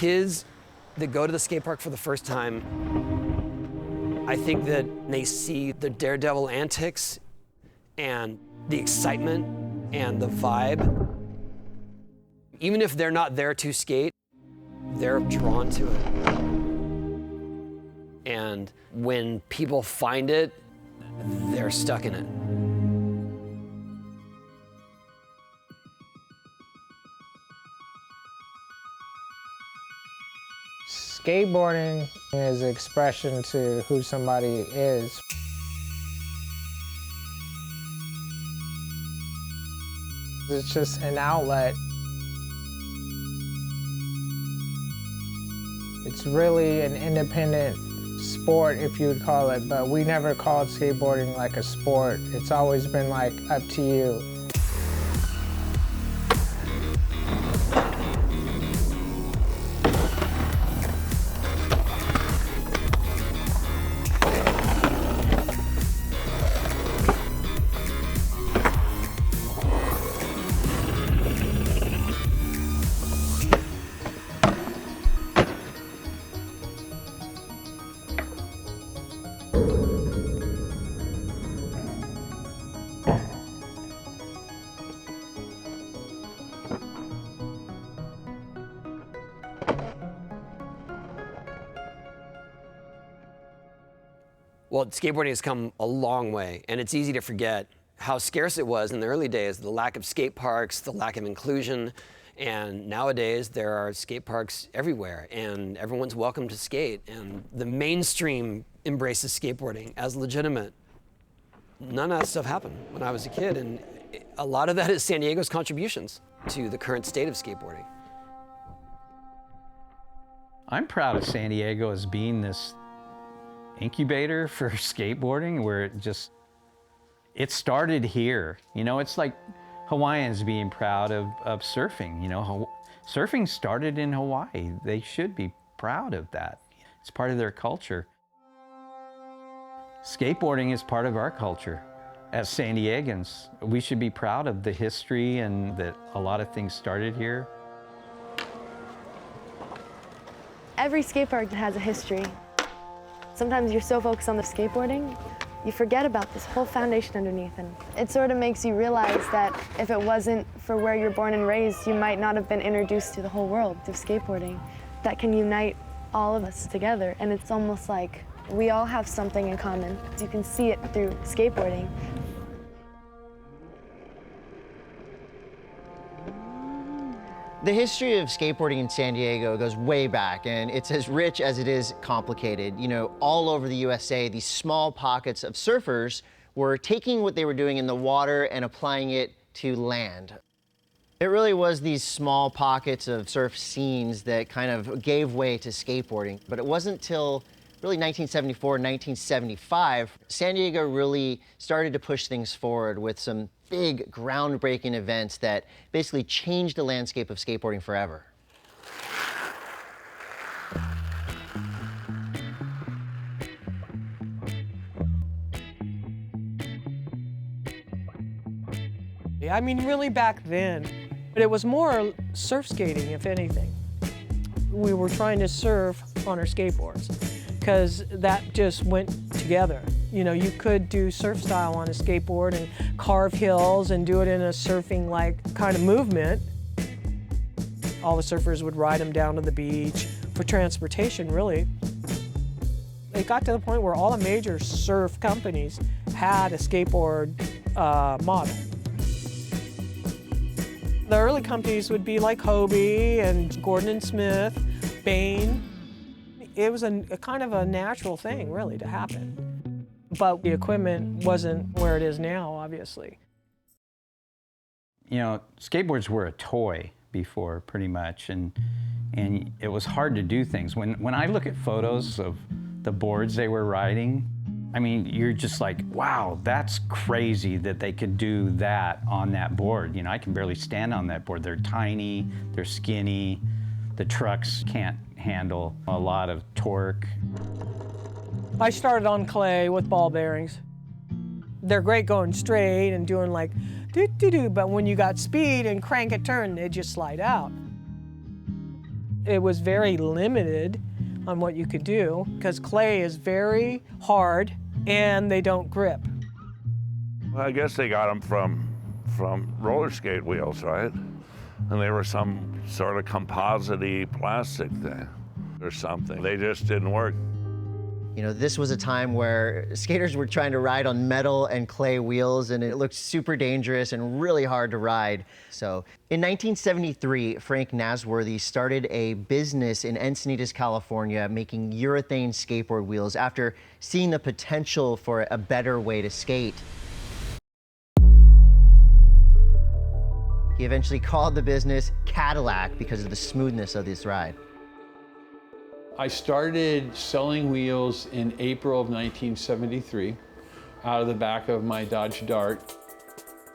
kids that go to the skate park for the first time, I think that they see the daredevil antics and the excitement and the vibe. Even if they're not there to skate, they're drawn to it. And when people find it, they're stuck in it. Skateboarding is an expression to who somebody is. It's just an outlet. It's really an independent sport, if you would call it, but we never called skateboarding like a sport. It's always been like up to you. Well, skateboarding has come a long way, and it's easy to forget how scarce it was in the early days, the lack of skate parks, the lack of inclusion, and nowadays there are skate parks everywhere, and everyone's welcome to skate, and the mainstream embraces skateboarding as legitimate. None of that stuff happened when I was a kid, and a lot of that is San Diego's contributions to the current state of skateboarding. I'm proud of San Diego as being this incubator for skateboarding, where it started here. You know, it's like Hawaiians being proud of surfing. You know, surfing started in Hawaii. They should be proud of that. It's part of their culture. Skateboarding is part of our culture. As San Diegans, we should be proud of the history and that a lot of things started here. Every skate park has a history. Sometimes you're so focused on the skateboarding, you forget about this whole foundation underneath, and it sort of makes you realize that if it wasn't for where you're born and raised, you might not have been introduced to the whole world of skateboarding. That can unite all of us together, and it's almost like we all have something in common. You can see it through skateboarding. The history of skateboarding in San Diego goes way back, and it's as rich as it is complicated. You know, all over the USA, these small pockets of surfers were taking what they were doing in the water and applying it to land. It really was these small pockets of surf scenes that kind of gave way to skateboarding. But it wasn't till really 1974, 1975, San Diego really started to push things forward with some big groundbreaking events that basically changed the landscape of skateboarding forever. I mean, really back then, but it was more surf skating, if anything. We were trying to surf on our skateboards because that just went together. You know, you could do surf style on a skateboard and carve hills and do it in a surfing-like kind of movement. All the surfers would ride them down to the beach for transportation, really. It got to the point where all the major surf companies had a skateboard model. The early companies would be like Hobie and Gordon and Smith, Bain. It was a kind of a natural thing, really, to happen. But the equipment wasn't where it is now, obviously. You know, skateboards were a toy before, pretty much, and it was hard to do things. When I look at photos of the boards they were riding, I mean, you're just like, wow, that's crazy that they could do that on that board. You know, I can barely stand on that board. They're tiny, they're skinny, the trucks can't handle a lot of torque. I started on clay with ball bearings. They're great going straight and doing like doo-doo-doo, but when you got speed and crank a turn, they just slide out. It was very limited on what you could do because clay is very hard and they don't grip. Well, I guess they got them from roller skate wheels, right? And they were some sort of composite-y plastic thing or something. They just didn't work. You know, this was a time where skaters were trying to ride on metal and clay wheels, and it looked super dangerous and really hard to ride. So in 1973, Frank Nasworthy started a business in Encinitas, California, making urethane skateboard wheels after seeing the potential for a better way to skate. He eventually called the business Cadillac because of the smoothness of this ride. I started selling wheels in April of 1973 out of the back of my Dodge Dart.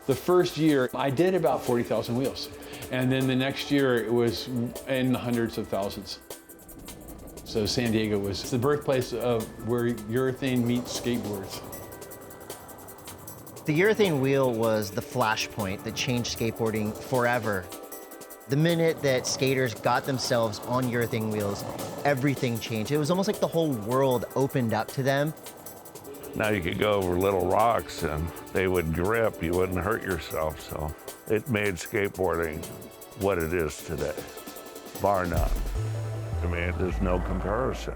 The first year, I did about 40,000 wheels. And then the next year, it was in the hundreds of thousands. So San Diego was the birthplace of where urethane meets skateboards. The urethane wheel was the flashpoint that changed skateboarding forever. The minute that skaters got themselves on urethane wheels, everything changed. It was almost like the whole world opened up to them. Now you could go over little rocks and they would grip, you wouldn't hurt yourself. So it made skateboarding what it is today, bar none. I mean, there's no comparison.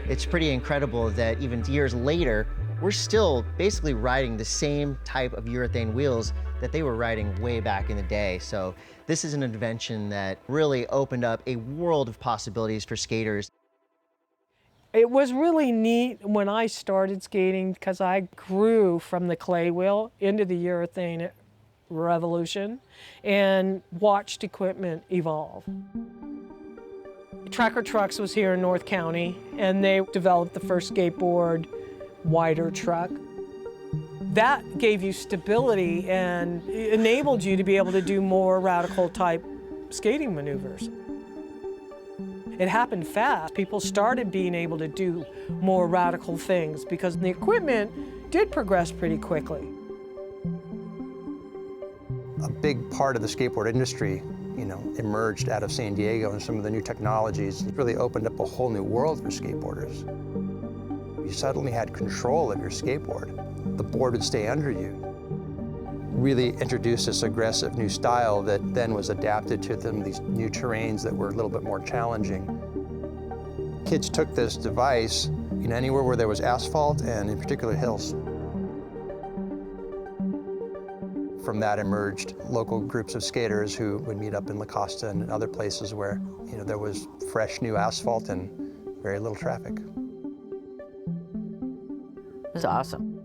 It's pretty incredible that even years later, we're still basically riding the same type of urethane wheels that they were riding way back in the day. So this is an invention that really opened up a world of possibilities for skaters. It was really neat when I started skating because I grew from the clay wheel into the urethane revolution and watched equipment evolve. Tracker Trucks was here in North County and they developed the first skateboard wider truck. That gave you stability and enabled you to be able to do more radical type skating maneuvers. It happened fast. People started being able to do more radical things because the equipment did progress pretty quickly. A big part of the skateboard industry, emerged out of San Diego, and some of the new technologies really opened up a whole new world for skateboarders. You suddenly had control of your skateboard. The board would stay under you. Really introduced this aggressive new style that then was adapted to these new terrains that were a little bit more challenging. Kids took this device, anywhere where there was asphalt and in particular hills. From that emerged local groups of skaters who would meet up in La Costa and other places where there was fresh new asphalt and very little traffic. It was awesome.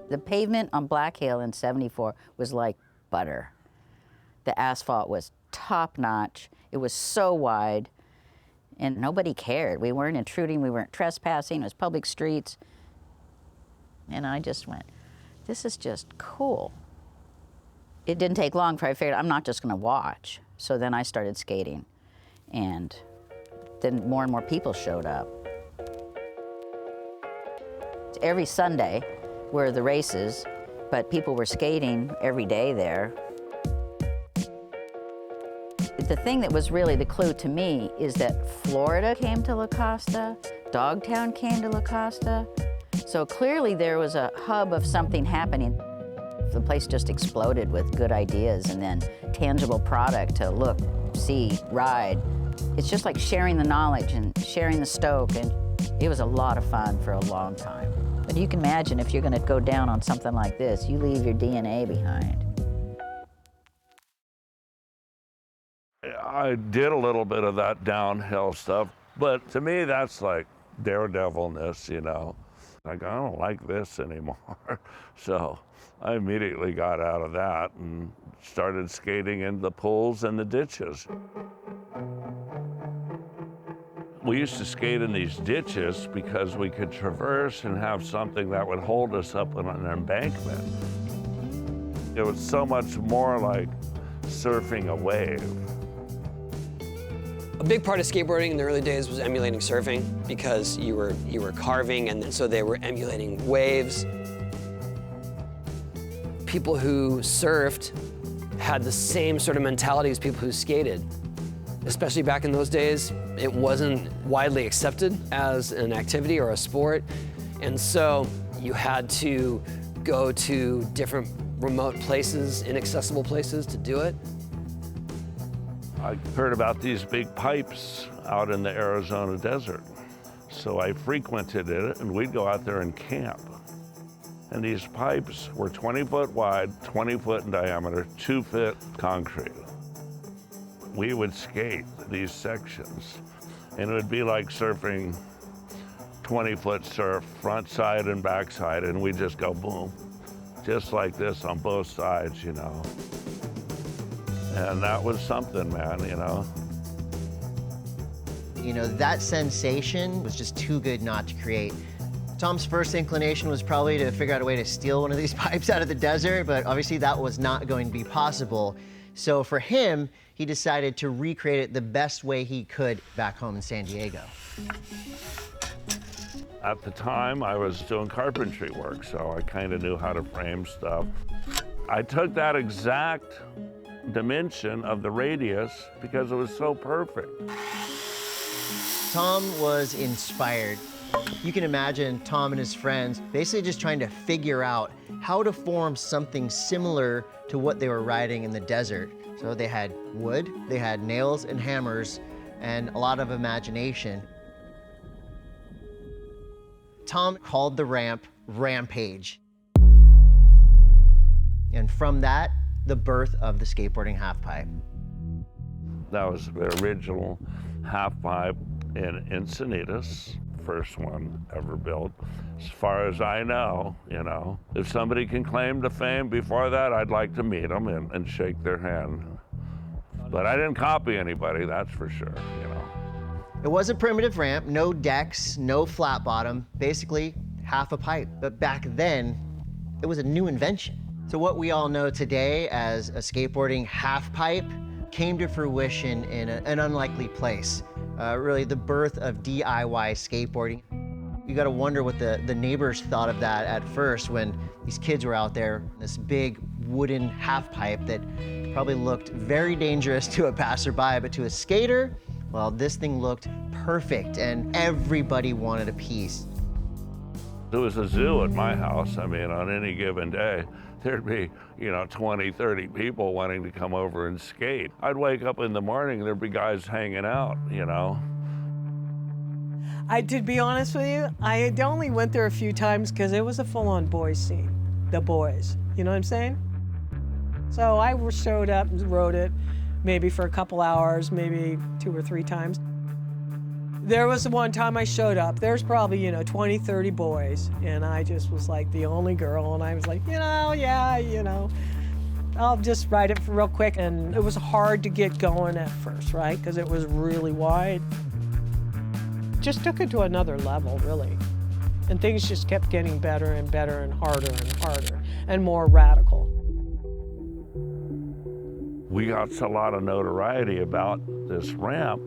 The pavement on Black Hill in '74 was like butter. The asphalt was top-notch. It was so wide, and nobody cared. We weren't intruding, we weren't trespassing, it was public streets. And I just went, this is just cool. It didn't take long before I figured I'm not just gonna watch. So then I started skating, and then more and more people showed up. Every Sunday were the races, but people were skating every day there. The thing that was really the clue to me is that Florida came to La Costa, Dogtown came to La Costa, so clearly there was a hub of something happening. The place just exploded with good ideas and then tangible product to look, see, ride. It's just like sharing the knowledge and sharing the stoke, and it was a lot of fun for a long time. But you can imagine if you're going to go down on something like this, you leave your DNA behind. I did a little bit of that downhill stuff, but to me that's like daredevilness, Like, I don't like this anymore. So I immediately got out of that and started skating in the pools and the ditches. We used to skate in these ditches because we could traverse and have something that would hold us up on an embankment. It was so much more like surfing a wave. A big part of skateboarding in the early days was emulating surfing because you were carving, and so they were emulating waves. People who surfed had the same sort of mentality as people who skated. Especially back in those days, it wasn't widely accepted as an activity or a sport. And so you had to go to different remote places, inaccessible places to do it. I heard about these big pipes out in the Arizona desert. So I frequented it, and we'd go out there and camp. And these pipes were 20 foot wide, 20 foot in diameter, 2 foot concrete. We would skate these sections, and it would be like surfing 20-foot surf, front side and back side, and we'd just go boom, just like this on both sides, you know. And that was something, man, you know. You know, that sensation was just too good not to create. Tom's first inclination was probably to figure out a way to steal one of these pipes out of the desert, but obviously that was not going to be possible. So for him, he decided to recreate it the best way he could back home in San Diego. At the time, I was doing carpentry work, so I kind of knew how to frame stuff. I took that exact dimension of the radius because it was so perfect. Tom was inspired. You can imagine Tom and his friends basically just trying to figure out how to form something similar to what they were riding in the desert. So they had wood, they had nails and hammers, and a lot of imagination. Tom called the ramp Rampage. And from that, the birth of the skateboarding halfpipe. That was the original halfpipe in Encinitas, first one ever built. As far as I know, you know, if somebody can claim the fame before that, I'd like to meet them and shake their hand. But I didn't copy anybody, that's for sure, you know. It was a primitive ramp, no decks, no flat bottom, basically half a pipe. But back then, it was a new invention. So what we all know today as a skateboarding half pipe came to fruition in an unlikely place. Really the birth of DIY skateboarding. You gotta wonder what the neighbors thought of that at first when these kids were out there, this big wooden half pipe that probably looked very dangerous to a passerby, but to a skater, well, this thing looked perfect and everybody wanted a piece. There was a zoo at my house. I mean, on any given day, there'd be, you know, 20, 30 people wanting to come over and skate. I'd wake up in the morning, there'd be guys hanging out, you know. To be honest with you, I only went there a few times because it was a full-on boys scene, the boys, you know what I'm saying? So I showed up and rode it maybe for a couple hours, maybe 2 or 3 times. There was one time I showed up, there's probably, you know, 20, 30 boys, and I just was like the only girl, and I was like, yeah, I'll just ride it real quick. And it was hard to get going at first, right? Because it was really wide. Just took it to another level, really. And things just kept getting better and better and harder and more radical. We got a lot of notoriety about this ramp.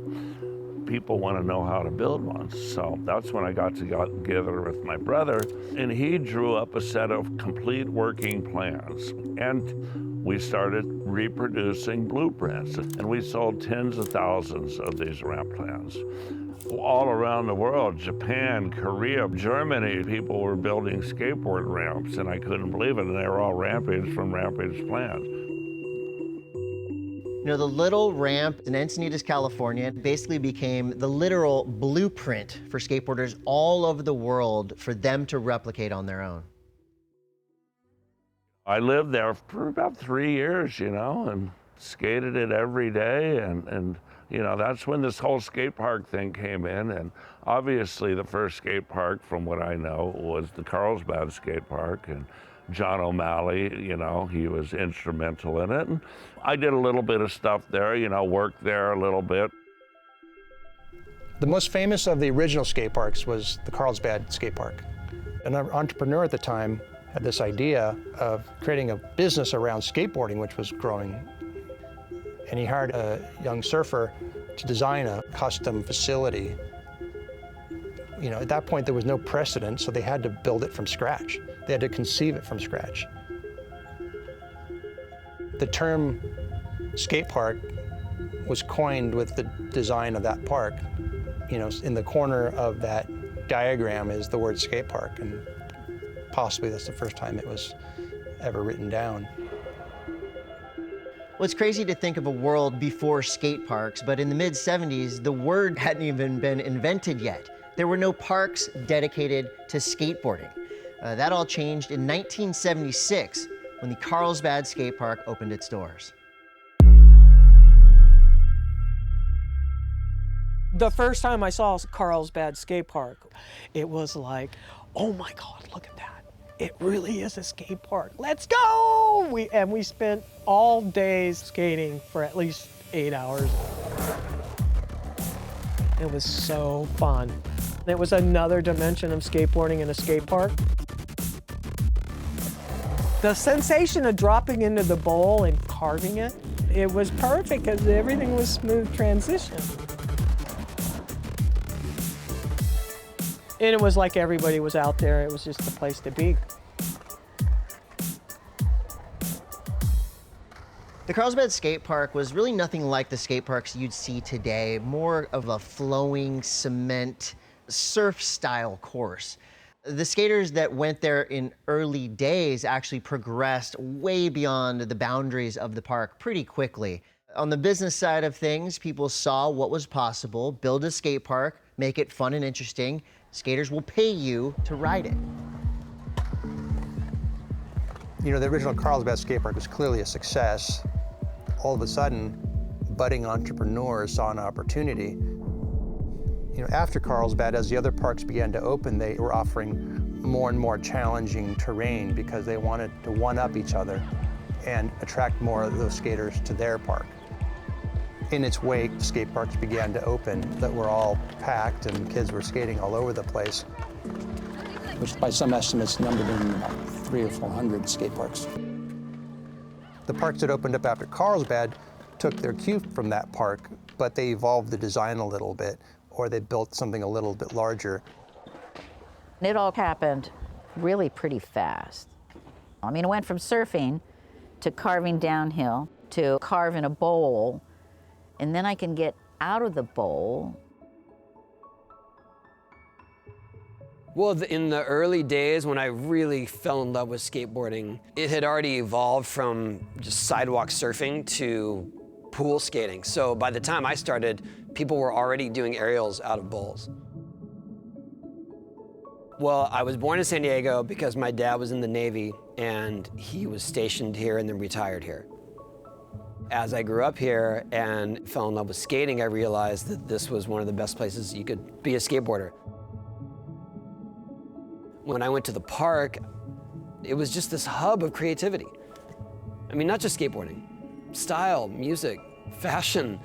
People want to know how to build one. So that's when I got together with my brother, and he drew up a set of complete working plans. And we started reproducing blueprints, and we sold tens of thousands of these ramp plans. All around the world, Japan, Korea, Germany, people were building skateboard ramps, and I couldn't believe it, and they were all Rampage from Rampage plans. You know, the little ramp in Encinitas, California basically became the literal blueprint for skateboarders all over the world for them to replicate on their own. I lived there for about 3 years, you know, and skated it every day, and you know, that's when this whole skate park thing came in. And obviously the first skate park, from what I know, was the Carlsbad skate park, and John O'Malley, you know, he was instrumental in it. And I did a little bit of stuff there, you know, worked there a little bit. The most famous of the original skate parks was the Carlsbad skate park. An entrepreneur at the time had this idea of creating a business around skateboarding, which was growing. And he hired a young surfer to design a custom facility. You know, at that point there was no precedent, so they had to build it from scratch. They had to conceive it from scratch. The term skate park was coined with the design of that park. You know, in the corner of that diagram is the word skate park, and possibly that's the first time it was ever written down. Well, it's crazy to think of a world before skate parks, but in the mid-'70s, the word hadn't even been invented yet. There were no parks dedicated to skateboarding. That all changed in 1976 when the Carlsbad Skate Park opened its doors. The first time I saw Carlsbad Skate Park, it was like, oh my God, look at that. It really is a skate park. Let's go! We spent all days skating for at least 8 hours. It was so fun. It was another dimension of skateboarding in a skate park. The sensation of dropping into the bowl and carving it, it was perfect because everything was smooth transition. And it was like everybody was out there. It was just the place to be. The Carlsbad Skate Park was really nothing like the skate parks you'd see today, more of a flowing cement surf-style course. The skaters that went there in early days actually progressed way beyond the boundaries of the park pretty quickly. On the business side of things, people saw what was possible, build a skate park, make it fun and interesting. Skaters will pay you to ride it. You know, the original Carlsbad skate park was clearly a success. All of a sudden, budding entrepreneurs saw an opportunity. You know, after Carlsbad, as the other parks began to open, they were offering more and more challenging terrain because they wanted to one-up each other and attract more of those skaters to their park. In its wake, skate parks began to open that were all packed and kids were skating all over the place, which by some estimates numbered in about 300 or 400 skate parks. The parks that opened up after Carlsbad took their cue from that park, but they evolved the design a little bit, or they built something a little bit larger. It all happened really pretty fast. I mean, it went from surfing to carving downhill to carve in a bowl, and then I can get out of the bowl. Well, in the early days when I really fell in love with skateboarding, it had already evolved from just sidewalk surfing to pool skating. So by the time I started, people were already doing aerials out of bowls. Well, I was born in San Diego because my dad was in the Navy and he was stationed here and then retired here. As I grew up here and fell in love with skating, I realized that this was one of the best places you could be a skateboarder. When I went to the park, it was just this hub of creativity. I mean, not just skateboarding, style, music, fashion,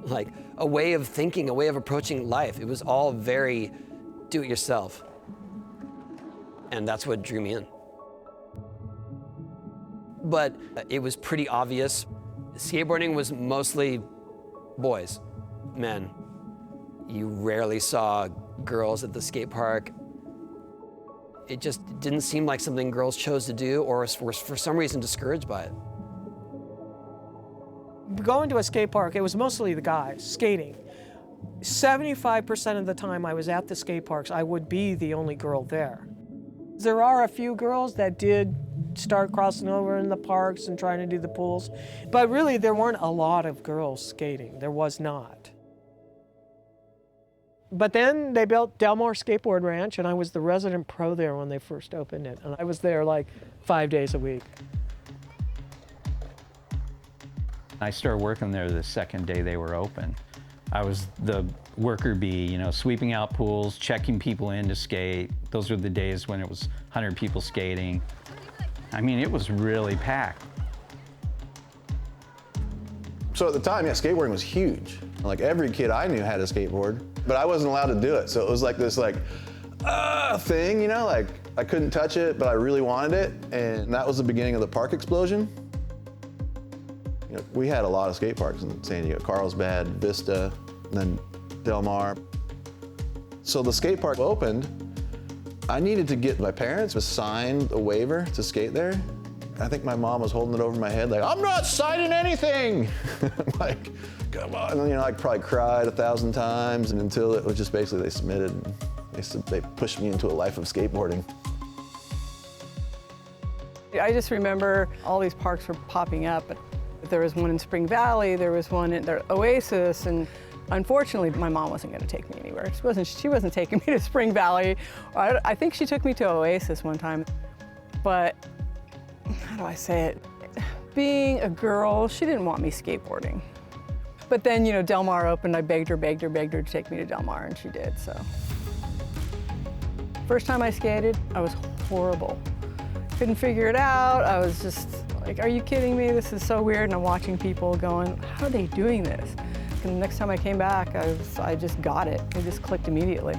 like a way of thinking, a way of approaching life. It was all very do-it-yourself. And that's what drew me in. But it was pretty obvious. Skateboarding was mostly boys, men. You rarely saw girls at the skate park. It just didn't seem like something girls chose to do or were for some reason discouraged by it. Going to a skate park, it was mostly the guys skating. 75% of the time I was at the skate parks, I would be the only girl there. There are a few girls that did start crossing over in the parks and trying to do the pools, but really there weren't a lot of girls skating. There was not. But then they built Delmar Skateboard Ranch, and I was the resident pro there when they first opened it, and I was there like 5 days a week. I started working there the second day they were open. I was the worker bee, you know, sweeping out pools, checking people in to skate. Those were the days when it was 100 people skating. I mean, it was really packed. So at the time, yeah, skateboarding was huge. Like every kid I knew had a skateboard, but I wasn't allowed to do it. So it was like this thing, you know, like I couldn't touch it, but I really wanted it. And that was the beginning of the park explosion. You know, we had a lot of skate parks in San Diego, Carlsbad, Vista, and then Del Mar. So the skate park opened. I needed to get my parents to sign a waiver to skate there. I think my mom was holding it over my head like, I'm not signing anything. Like, come on. And, I probably cried 1,000 times, and until it was just basically they submitted. They pushed me into a life of skateboarding. I just remember all these parks were popping up. There was one in Spring Valley, there was one in Oasis, and unfortunately, my mom wasn't going to take me anywhere. She wasn't taking me to Spring Valley. I think she took me to Oasis one time. But how do I say it? Being a girl, she didn't want me skateboarding. But then, Del Mar opened. I begged her to take me to Del Mar, and she did, so. First time I skated, I was horrible. Couldn't figure it out. I was just like, are you kidding me? This is so weird. And I'm watching people going, how are they doing this? And the next time I came back, I just got it. It just clicked immediately.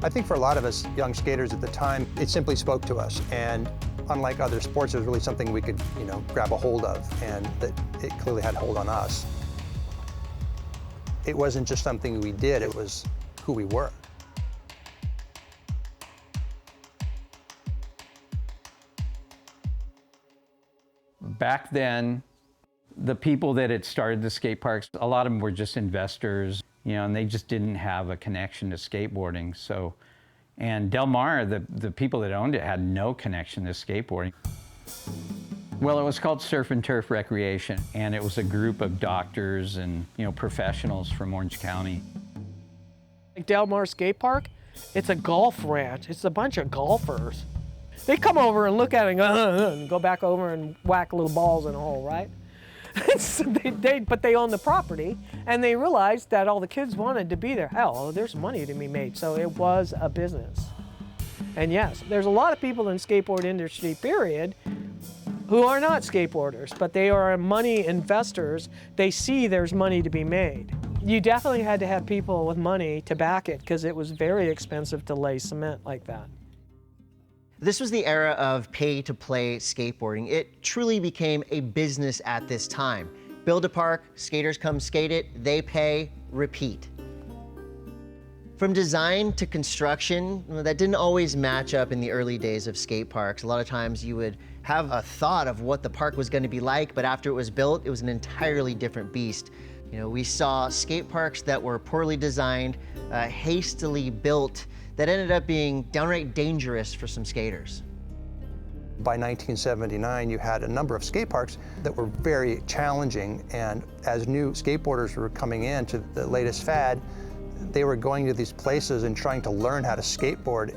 I think for a lot of us young skaters at the time, it simply spoke to us. And unlike other sports, it was really something we could, grab a hold of, and that it clearly had a hold on us. It wasn't just something we did, it was who we were. Back then, the people that had started the skate parks, a lot of them were just investors, and they just didn't have a connection to skateboarding. So, and Del Mar, the people that owned it had no connection to skateboarding. Well, it was called Surf and Turf Recreation, and it was a group of doctors and, professionals from Orange County. Like Del Mar Skate Park, it's a golf ranch. It's a bunch of golfers. They come over and look at it and go back over and whack little balls in a hole, right? But they own the property, and they realized that all the kids wanted to be there. Hell, there's money to be made, so it was a business. And yes, there's a lot of people in the skateboard industry, period, who are not skateboarders, but they are money investors. They see there's money to be made. You definitely had to have people with money to back it, because it was very expensive to lay cement like that. This was the era of pay-to-play skateboarding. It truly became a business at this time. Build a park, skaters come skate it, they pay, repeat. From design to construction, that didn't always match up in the early days of skate parks. A lot of times you would have a thought of what the park was going to be like, but after it was built, it was an entirely different beast. We saw skate parks that were poorly designed, hastily built, that ended up being downright dangerous for some skaters. By 1979, you had a number of skate parks that were very challenging, and as new skateboarders were coming in to the latest fad, they were going to these places and trying to learn how to skateboard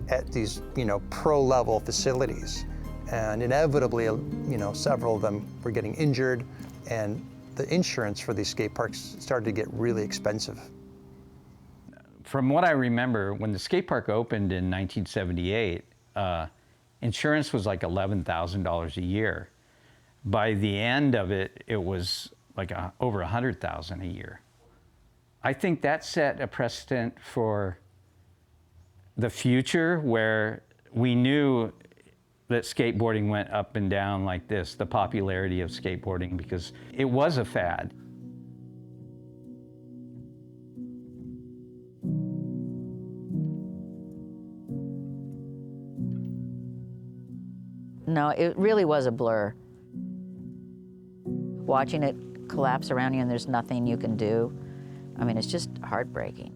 at these, pro-level facilities. And inevitably, several of them were getting injured, and the insurance for these skate parks started to get really expensive. From what I remember, when the skate park opened in 1978, insurance was like $11,000 a year. By the end of it, it was like over $100,000 a year. I think that set a precedent for the future, where we knew that skateboarding went up and down like this, the popularity of skateboarding, because it was a fad. No, it really was a blur. Watching it collapse around you and there's nothing you can do, it's just heartbreaking.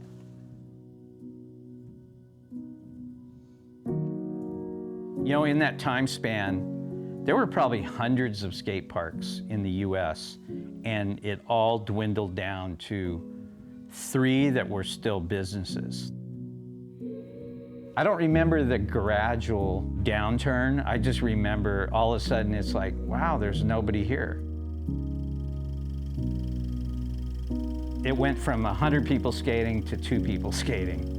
In that time span, there were probably hundreds of skate parks in the US, and it all dwindled down to 3 that were still businesses. I don't remember the gradual downturn. I just remember all of a sudden it's like, wow, there's nobody here. It went from 100 people skating to 2 people skating.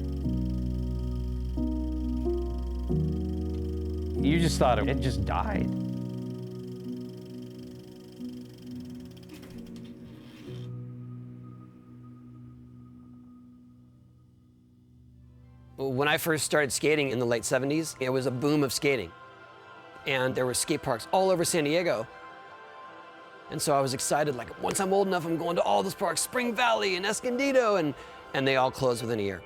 You just thought it just died. When I first started skating in the late 70s, it was a boom of skating. And there were skate parks all over San Diego. And so I was excited, like, once I'm old enough, I'm going to all those parks, Spring Valley and Escondido, and they all closed within a year.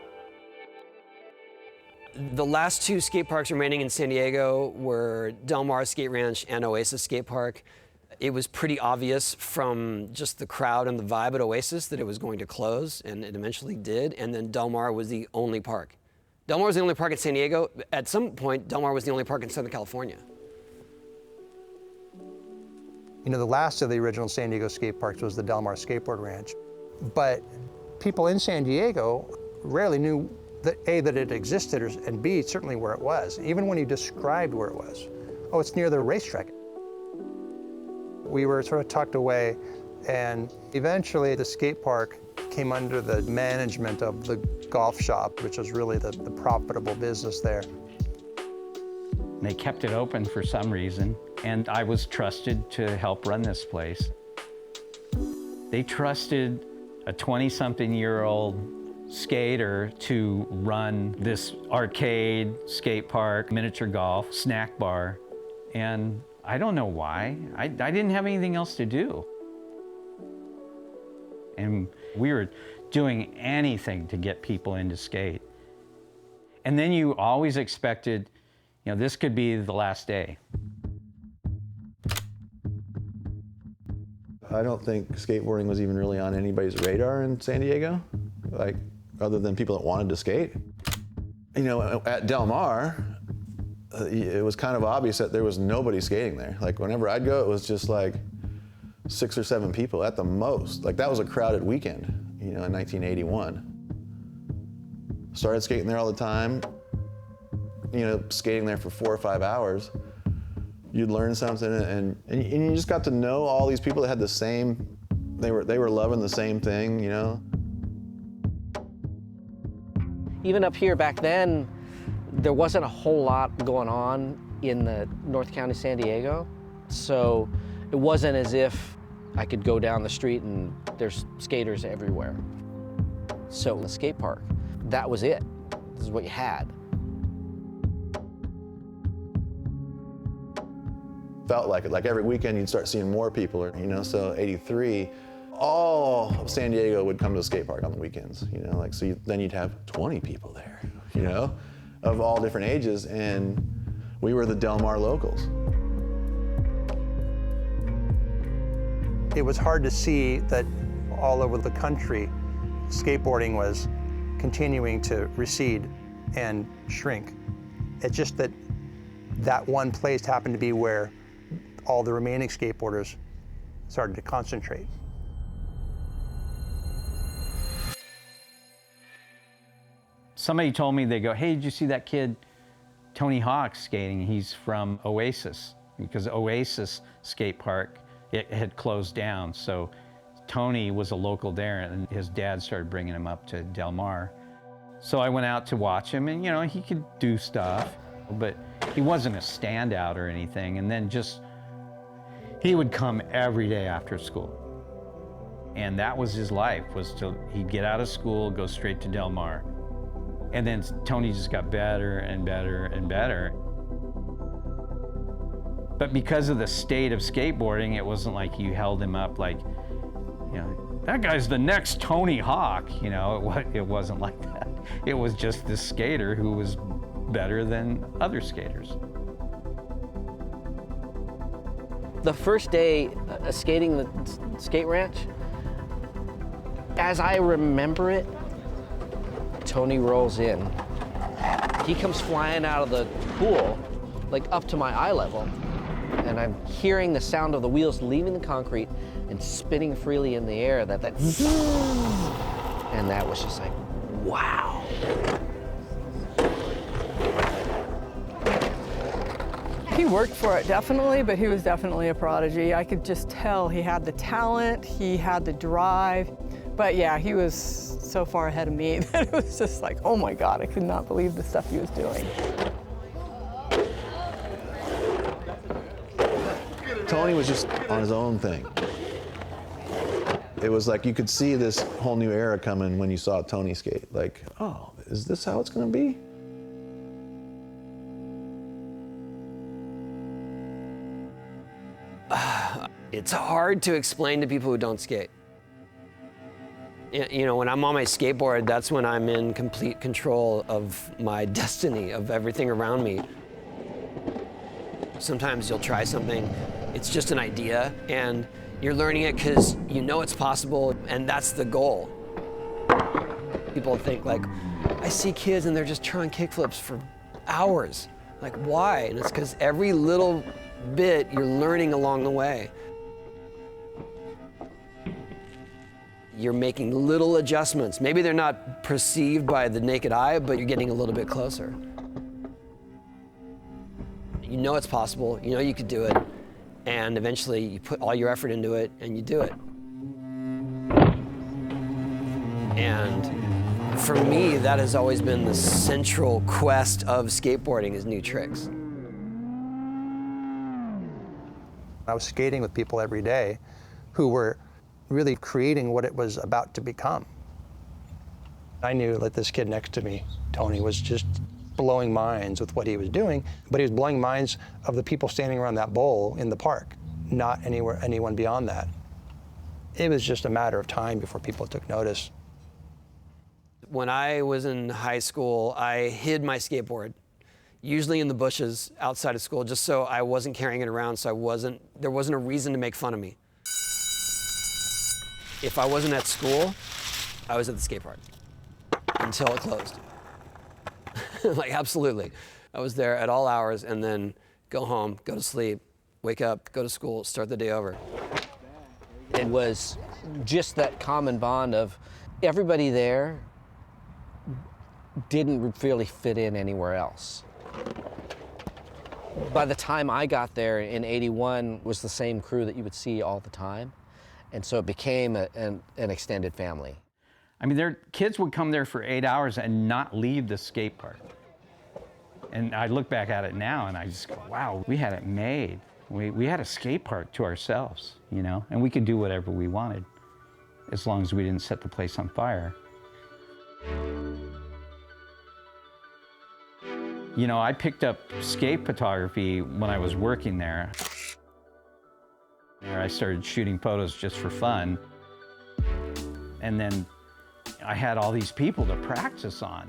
The last two skate parks remaining in San Diego were Del Mar Skate Ranch and Oasis Skate Park. It was pretty obvious from just the crowd and the vibe at Oasis that it was going to close, and it eventually did. And then Del Mar was the only park. Del Mar was the only park in San Diego. At some point, Del Mar was the only park in Southern California. You know, the last of the original San Diego skate parks was the Del Mar Skateboard Ranch. But people in San Diego rarely knew that A, that it existed, and B, certainly where it was. Even when you described where it was. Oh, it's near the racetrack. We were sort of tucked away, and eventually the skate park came under the management of the golf shop, which was really the profitable business there. They kept it open for some reason, and I was trusted to help run this place. They trusted a 20-something-year-old skater to run this arcade, skate park, miniature golf, snack bar, and I don't know why. I didn't have anything else to do. And we were doing anything to get people into skate. And then you always expected, you know, this could be the last day. I don't think skateboarding was even really on anybody's radar in San Diego, like other than people that wanted to skate. You know, at Del Mar, it was kind of obvious that there was nobody skating there. Like whenever I'd go, it was just like 6 or 7 people at the most. Like that was a crowded weekend, you know, in 1981. Started skating there all the time, you know, skating there for 4 or 5 hours. You'd learn something, and you just got to know all these people that had the same, they were loving the same thing, you know. Even up here back then, there wasn't a whole lot going on in the North County, San Diego. So it wasn't as if I could go down the street and there's skaters everywhere. So the skate park, that was it. This is what you had. Felt like it. Like every weekend you'd start seeing more people, you know, so 83, all of San Diego would come to the skate park on the weekends, you know, like, so then you'd have 20 people there, you know, of all different ages, and we were the Del Mar locals. It was hard to see that all over the country, skateboarding was continuing to recede and shrink. It's just that that one place happened to be where all the remaining skateboarders started to concentrate. Somebody told me, they go, hey, did you see that kid, Tony Hawk, skating? He's from Oasis, because Oasis skate park, it had closed down. So Tony was a local there, and his dad started bringing him up to Del Mar. So I went out to watch him, and you know, he could do stuff, but he wasn't a standout or anything. And then he would come every day after school. And that was his life, he'd get out of school, go straight to Del Mar. And then Tony just got better and better and better. But because of the state of skateboarding, it wasn't like you held him up like, you know, that guy's the next Tony Hawk. You know, it wasn't like that. It was just this skater who was better than other skaters. The first day skating the skate ranch, as I remember it, Tony rolls in. He comes flying out of the pool, like up to my eye level, and I'm hearing the sound of the wheels leaving the concrete and spinning freely in the air, that zzz, and that was just like, wow. He worked for it, definitely, but he was definitely a prodigy. I could just tell he had the talent, he had the drive. But yeah, he was so far ahead of me that it was just like, oh my God, I could not believe the stuff he was doing. Tony was just on his own thing. It was like you could see this whole new era coming when you saw Tony skate. Like, oh, is this how it's gonna be? It's hard to explain to people who don't skate. You know, when I'm on my skateboard, that's when I'm in complete control of my destiny, of everything around me. Sometimes you'll try something, it's just an idea, and you're learning it because you know it's possible, and that's the goal. People think like, I see kids and they're just trying kickflips for hours. Like, why? And it's because every little bit you're learning along the way. You're making little adjustments. Maybe they're not perceived by the naked eye, but you're getting a little bit closer. You know it's possible, you know you could do it, and eventually you put all your effort into it and you do it. And for me, that has always been the central quest of skateboarding, is new tricks. I was skating with people every day who were really creating what it was about to become. I knew that this kid next to me, Tony, was just blowing minds with what he was doing, but he was blowing minds of the people standing around that bowl in the park, not anyone beyond that. It was just a matter of time before people took notice. When I was in high school, I hid my skateboard, usually in the bushes outside of school, just so I wasn't carrying it around, so there wasn't a reason to make fun of me. If I wasn't at school, I was at the skate park until it closed. Like, absolutely. I was there at all hours, and then go home, go to sleep, wake up, go to school, start the day over. It was just that common bond of everybody there didn't really fit in anywhere else. By the time I got there in '81, was the same crew that you would see all the time. And so it became an extended family. I mean, their kids would come there for 8 hours and not leave the skate park. And I look back at it now and I just go, wow, we had it made. We had a skate park to ourselves, you know, and we could do whatever we wanted as long as we didn't set the place on fire. You know, I picked up skate photography when I was working there. I started shooting photos just for fun. And then I had all these people to practice on.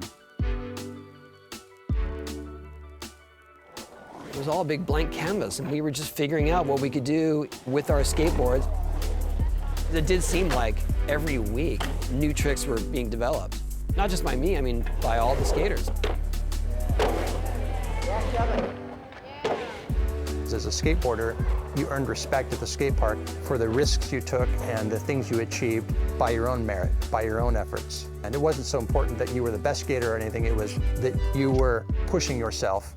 It was all a big blank canvas, and we were just figuring out what we could do with our skateboards. It did seem like every week new tricks were being developed. Not just by me, I mean by all the skaters. As a skateboarder, you earned respect at the skate park for the risks you took and the things you achieved by your own merit, by your own efforts. And it wasn't so important that you were the best skater or anything, it was that you were pushing yourself.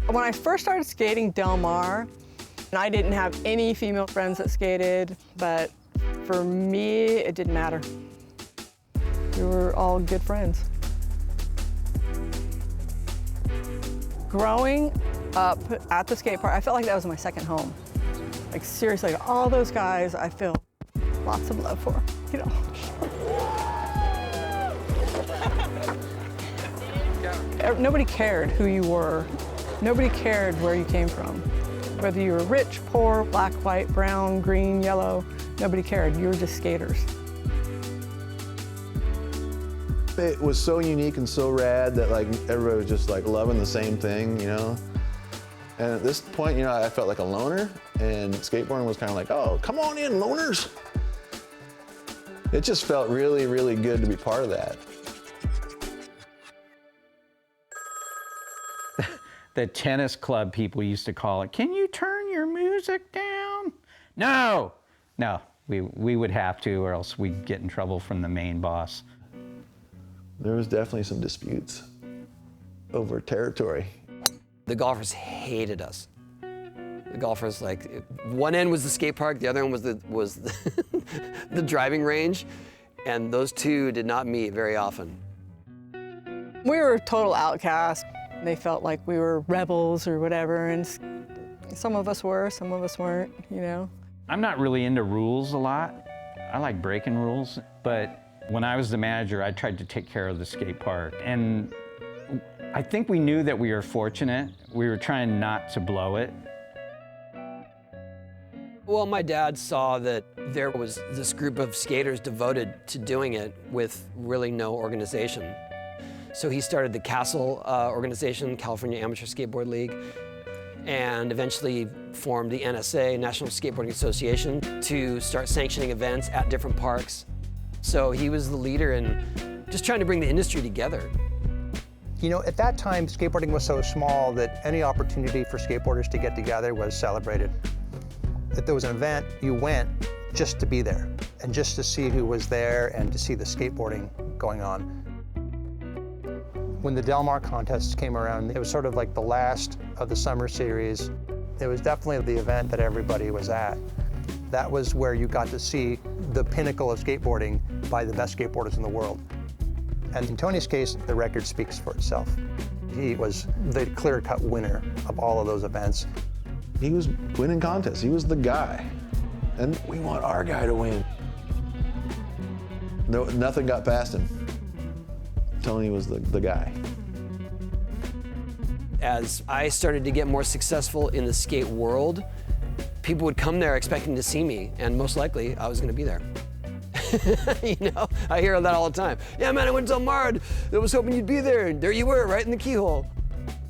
When I first started skating Del Mar, I didn't have any female friends that skated, but for me, it didn't matter. We were all good friends. Growing up at the skate park, I felt like that was my second home. Like, seriously, all those guys I feel lots of love for, you know. Nobody cared who you were. Nobody cared where you came from. Whether you were rich, poor, black, white, brown, green, yellow, nobody cared. You were just skaters. It was so unique and so rad that like everybody was just like loving the same thing, you know? And at this point, you know, I felt like a loner, and skateboarding was kind of like, oh, come on in, loners. It just felt really, really good to be part of that. The tennis club people used to call it, can you turn your music down? No, we would have to, or else we'd get in trouble from the main boss. There was definitely some disputes over territory. The golfers hated us. The golfers, like, one end was the skate park, the other end was the driving range, and those two did not meet very often. We were total outcasts. They felt like we were rebels or whatever, and some of us were, some of us weren't, you know. I'm not really into rules a lot. I like breaking rules, but when I was the manager, I tried to take care of the skate park. And I think we knew that we were fortunate. We were trying not to blow it. Well, my dad saw that there was this group of skaters devoted to doing it with really no organization. So he started the CASTLE organization, California Amateur Skateboard League, and eventually formed the NSA, National Skateboarding Association, to start sanctioning events at different parks. So he was the leader in just trying to bring the industry together. You know, at that time, skateboarding was so small that any opportunity for skateboarders to get together was celebrated. If there was an event, you went just to be there and just to see who was there and to see the skateboarding going on. When the Del Mar contests came around, it was sort of like the last of the summer series. It was definitely the event that everybody was at. That was where you got to see the pinnacle of skateboarding by the best skateboarders in the world. And in Tony's case, the record speaks for itself. He was the clear-cut winner of all of those events. He was winning contests. He was the guy. And we want our guy to win. No, nothing got past him. Tony was the guy. As I started to get more successful in the skate world, people would come there expecting to see me, and most likely I was going to be there. You know, I hear that all the time. Yeah, man, I went to Del Mar. I was hoping you'd be there, and there you were, right in the keyhole.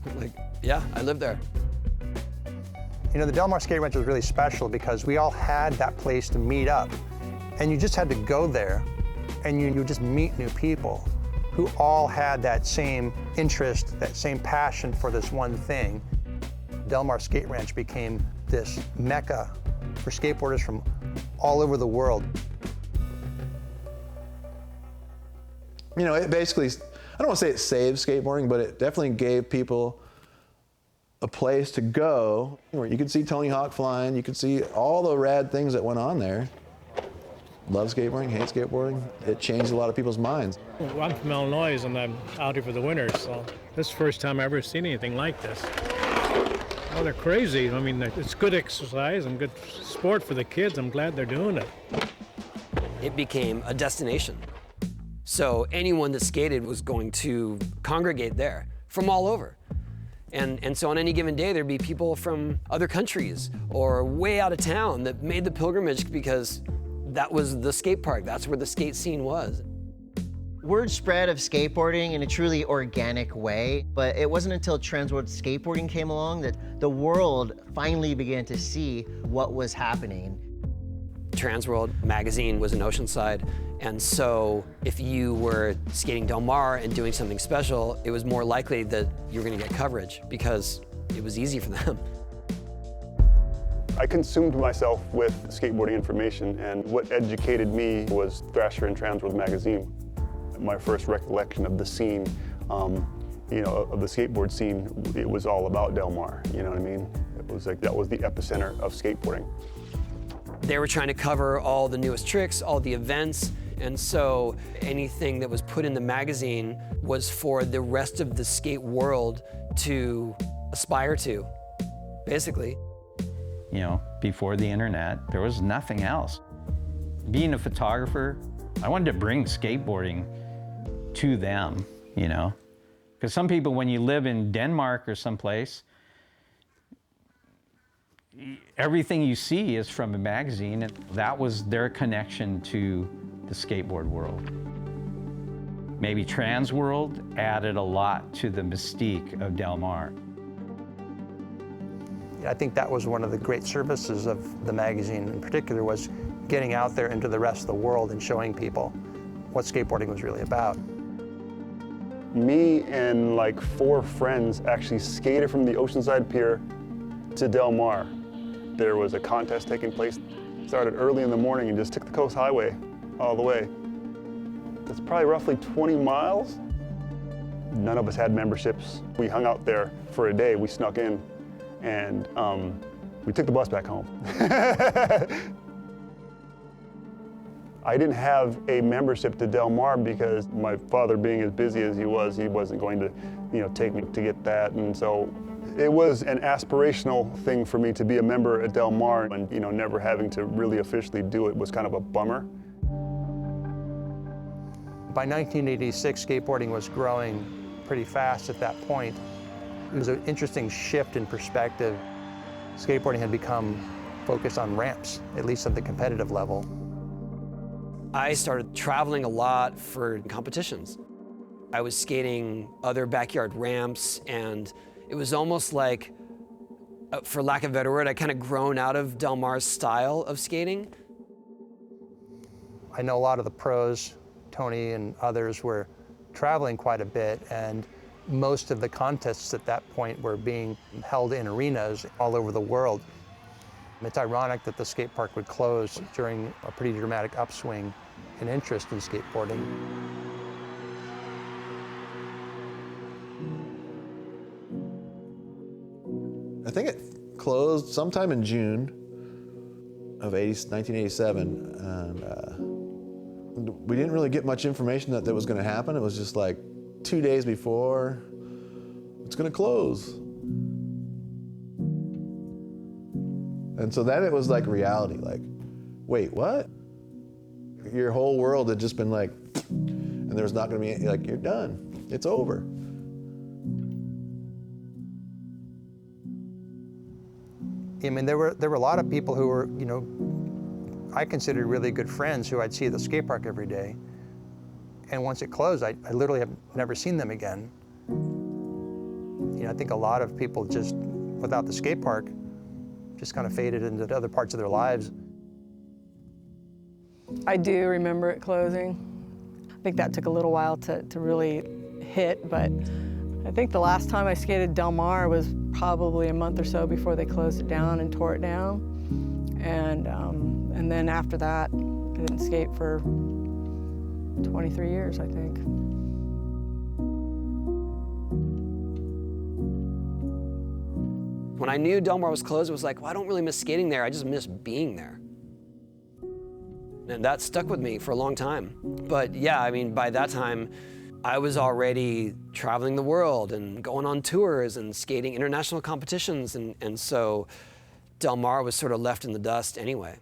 I'm like, yeah, I live there. You know, the Del Mar skate ranch was really special because we all had that place to meet up. And you just had to go there and you would just meet new people who all had that same interest, that same passion for this one thing. Del Mar Skate Ranch became this mecca for skateboarders from all over the world. You know, it basically, I don't want to say it saved skateboarding, but it definitely gave people a place to go where you could see Tony Hawk flying, you could see all the rad things that went on there. Love skateboarding, hate skateboarding. It changed a lot of people's minds. Well, I'm from Illinois and I'm out here for the winter, so this is the first time I've ever seen anything like this. Oh, they're crazy. I mean, it's good exercise and good sport for the kids. I'm glad they're doing it. It became a destination. So anyone that skated was going to congregate there from all over. And so on any given day, there'd be people from other countries or way out of town that made the pilgrimage because that was the skate park. That's where the skate scene was. Word spread of skateboarding in a truly organic way, but it wasn't until Transworld Skateboarding came along that the world finally began to see what was happening. Transworld magazine was in Oceanside, and so if you were skating Del Mar and doing something special, it was more likely that you were going to get coverage because it was easy for them. I consumed myself with skateboarding information, and what educated me was Thrasher and Transworld magazine. My first recollection of the scene, you know, of the skateboard scene, it was all about Del Mar, you know what I mean? It was like, that was the epicenter of skateboarding. They were trying to cover all the newest tricks, all the events, and so anything that was put in the magazine was for the rest of the skate world to aspire to, basically. You know, before the internet, there was nothing else. Being a photographer, I wanted to bring skateboarding to them, you know? Because some people, when you live in Denmark or someplace, everything you see is from a magazine, and that was their connection to the skateboard world. Maybe Transworld added a lot to the mystique of Del Mar. I think that was one of the great services of the magazine in particular, was getting out there into the rest of the world and showing people what skateboarding was really about. Me and like 4 friends actually skated from the Oceanside Pier to Del Mar. There was a contest taking place. Started early in the morning and just took the Coast Highway all the way. That's probably roughly 20 miles. None of us had memberships. We hung out there for a day. We snuck in and we took the bus back home. I didn't have a membership to Del Mar because my father, being as busy as he wasn't going to, you know, take me to get that. And so it was an aspirational thing for me to be a member at Del Mar, and, you know, never having to really officially do it was kind of a bummer. By 1986, skateboarding was growing pretty fast at that point. It was an interesting shift in perspective. Skateboarding had become focus on ramps, at least at the competitive level. I started traveling a lot for competitions. I was skating other backyard ramps, and it was almost like, for lack of a better word, I kind of grown out of Del Mar's style of skating. I know a lot of the pros, Tony and others, were traveling quite a bit, and most of the contests at that point were being held in arenas all over the world. It's ironic that the skate park would close during a pretty dramatic upswing in interest in skateboarding. I think it closed sometime in June of 1987, and we didn't really get much information that was going to happen. It was just like 2 days before, it's going to close. And so then it was like reality, like, wait, what? Your whole world had just been like, and there was not going to be, like, you're done, it's over. I mean, there were a lot of people who were, you know, I considered really good friends who I'd see at the skate park every day. And once it closed, I literally have never seen them again. You know, I think a lot of people just, without the skate park, just kind of faded into other parts of their lives. I do remember it closing. I think that took a little while to really hit, but I think the last time I skated Del Mar was probably a month or so before they closed it down and tore it down. And then after that, I didn't skate for 23 years, I think. When I knew Del Mar was closed, it was like, well, I don't really miss skating there, I just miss being there. And that stuck with me for a long time. But yeah, I mean, by that time, I was already traveling the world and going on tours and skating international competitions, and so Del Mar was sort of left in the dust anyway.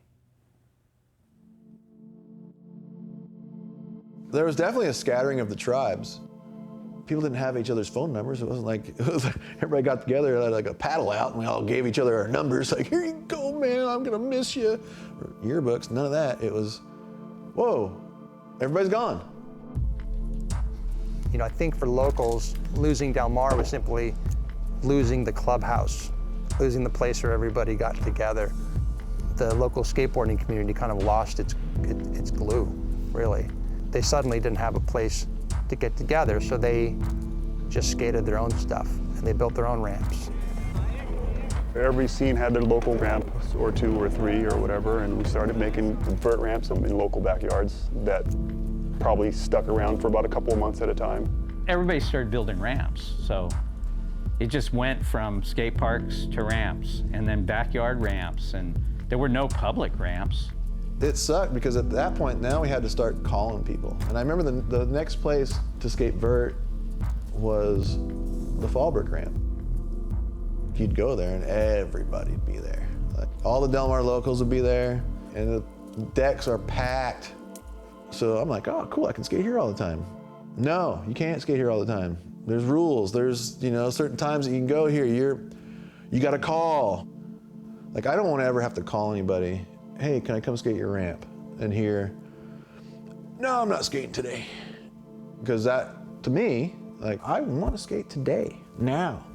There was definitely a scattering of the tribes. People didn't have each other's phone numbers. It wasn't like, everybody got together, had like a paddle out, and we all gave each other our numbers, like, here you go, man, I'm gonna miss you. Or yearbooks, none of that. It was, whoa, everybody's gone. You know, I think for locals, losing Del Mar was simply losing the clubhouse, losing the place where everybody got together. The local skateboarding community kind of lost its glue, really. They suddenly didn't have a place to get together, so they just skated their own stuff, and they built their own ramps. Every scene had their local ramp, or 2 or 3 or whatever, and we started making vert ramps in local backyards that probably stuck around for about a couple of months at a time. Everybody started building ramps, so it just went from skate parks to ramps, and then backyard ramps, and there were no public ramps. It sucked because at that point now we had to start calling people. And I remember the next place to skate vert was the Fallbrook ramp. You'd go there and everybody'd be there. Like, all the Del Mar locals would be there, and the decks are packed. So I'm like, oh, cool, I can skate here all the time. No, you can't skate here all the time. There's rules. There's, you know, certain times that you can go here. You got to call. Like, I don't want to ever have to call anybody. Hey, can I come skate your ramp? And hear, no, I'm not skating today. Because that, to me, like, I want to skate today, now.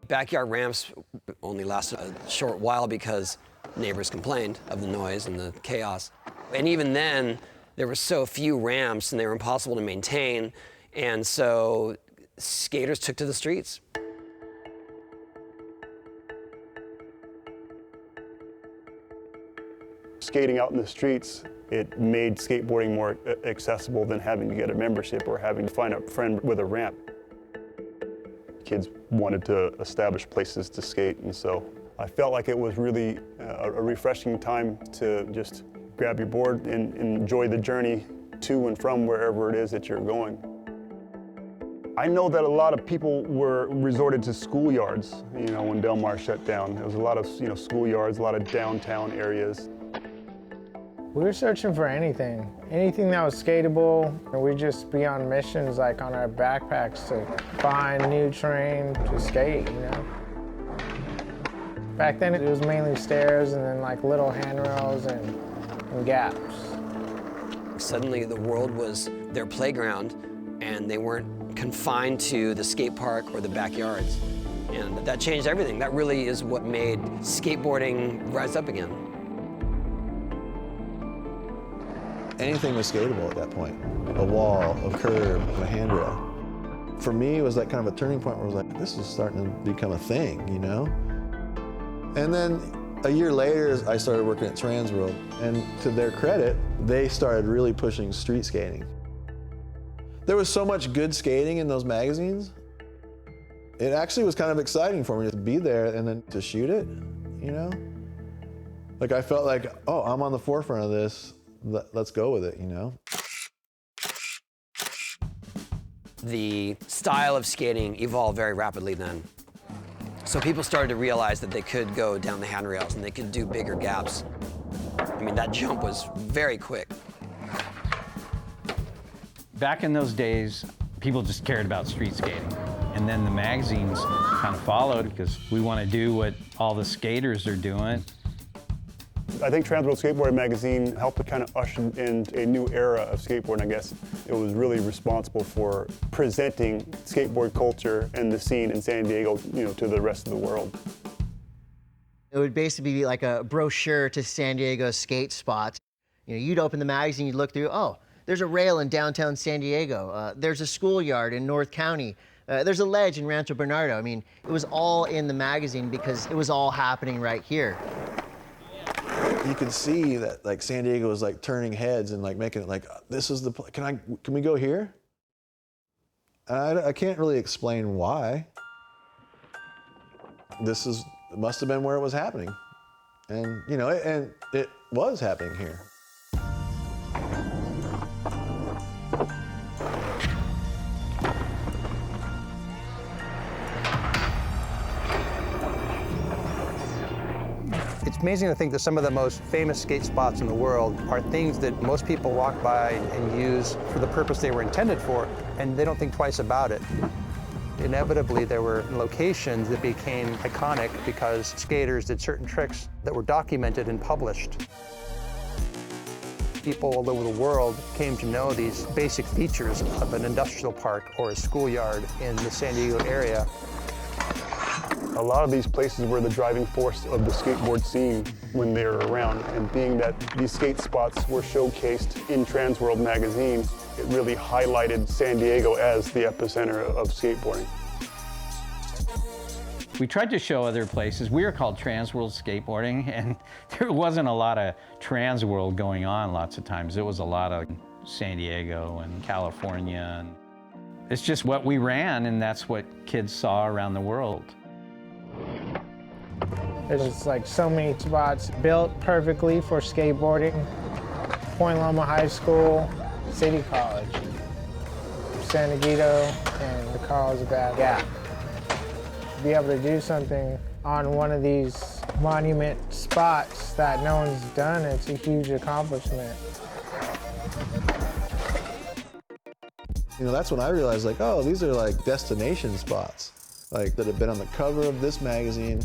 Backyard ramps only lasted a short while because neighbors complained of the noise and the chaos. And even then, there were so few ramps and they were impossible to maintain. And so skaters took to the streets. Skating out in the streets, it made skateboarding more accessible than having to get a membership or having to find a friend with a ramp. Kids wanted to establish places to skate, and so I felt like it was really a refreshing time to just grab your board and enjoy the journey to and from wherever it is that you're going. I know that a lot of people were resorted to schoolyards, you know, when Del Mar shut down. There was a lot of, you know, schoolyards, a lot of downtown areas. We were searching for anything that was skatable. We'd just be on missions, like on our backpacks, to find new terrain to skate, you know. Back then it was mainly stairs and then like little handrails and gaps. Suddenly the world was their playground and they weren't confined to the skate park or the backyards. And that changed everything. That really is what made skateboarding rise up again. Anything was skatable at that point. A wall, a curb, a handrail. For me, it was like kind of a turning point where I was like, this is starting to become a thing, you know? And then a year later, I started working at Transworld, and to their credit, they started really pushing street skating. There was so much good skating in those magazines. It actually was kind of exciting for me to be there and then to shoot it, you know? Like I felt like, oh, I'm on the forefront of this. Let's go with it, you know? The style of skating evolved very rapidly then. So people started to realize that they could go down the handrails and they could do bigger gaps. I mean, that jump was very quick. Back in those days, people just cared about street skating. And then the magazines kind of followed because we want to do what all the skaters are doing. I think Transworld Skateboarding magazine helped to kind of usher in a new era of skateboarding, I guess. It was really responsible for presenting skateboard culture and the scene in San Diego, you know, to the rest of the world. It would basically be like a brochure to San Diego skate spots. You know, you'd open the magazine, you'd look through, oh, there's a rail in downtown San Diego. There's a schoolyard in North County. There's a ledge in Rancho Bernardo. I mean, it was all in the magazine because it was all happening right here. You could see that like San Diego was like turning heads and like making it like, this is the, can we go here? And I can't really explain why. It must have been where it was happening. And you know, it was happening here. It's amazing to think that some of the most famous skate spots in the world are things that most people walk by and use for the purpose they were intended for, and they don't think twice about it. Inevitably, there were locations that became iconic because skaters did certain tricks that were documented and published. People all over the world came to know these basic features of an industrial park or a schoolyard in the San Diego area. A lot of these places were the driving force of the skateboard scene when they were around, and being that these skate spots were showcased in Transworld magazine, it really highlighted San Diego as the epicenter of skateboarding. We tried to show other places. We were called Transworld Skateboarding, and there wasn't a lot of Transworld going on lots of times. It was a lot of San Diego and California. And it's just what we ran, and that's what kids saw around the world. There's like so many spots built perfectly for skateboarding. Point Loma High School, City College, San Diego, and the Carlsbad Gap. To be able to do something on one of these monument spots that no one's done, it's a huge accomplishment. You know, that's when I realized like, oh, these are like destination spots. Like that have been on the cover of this magazine.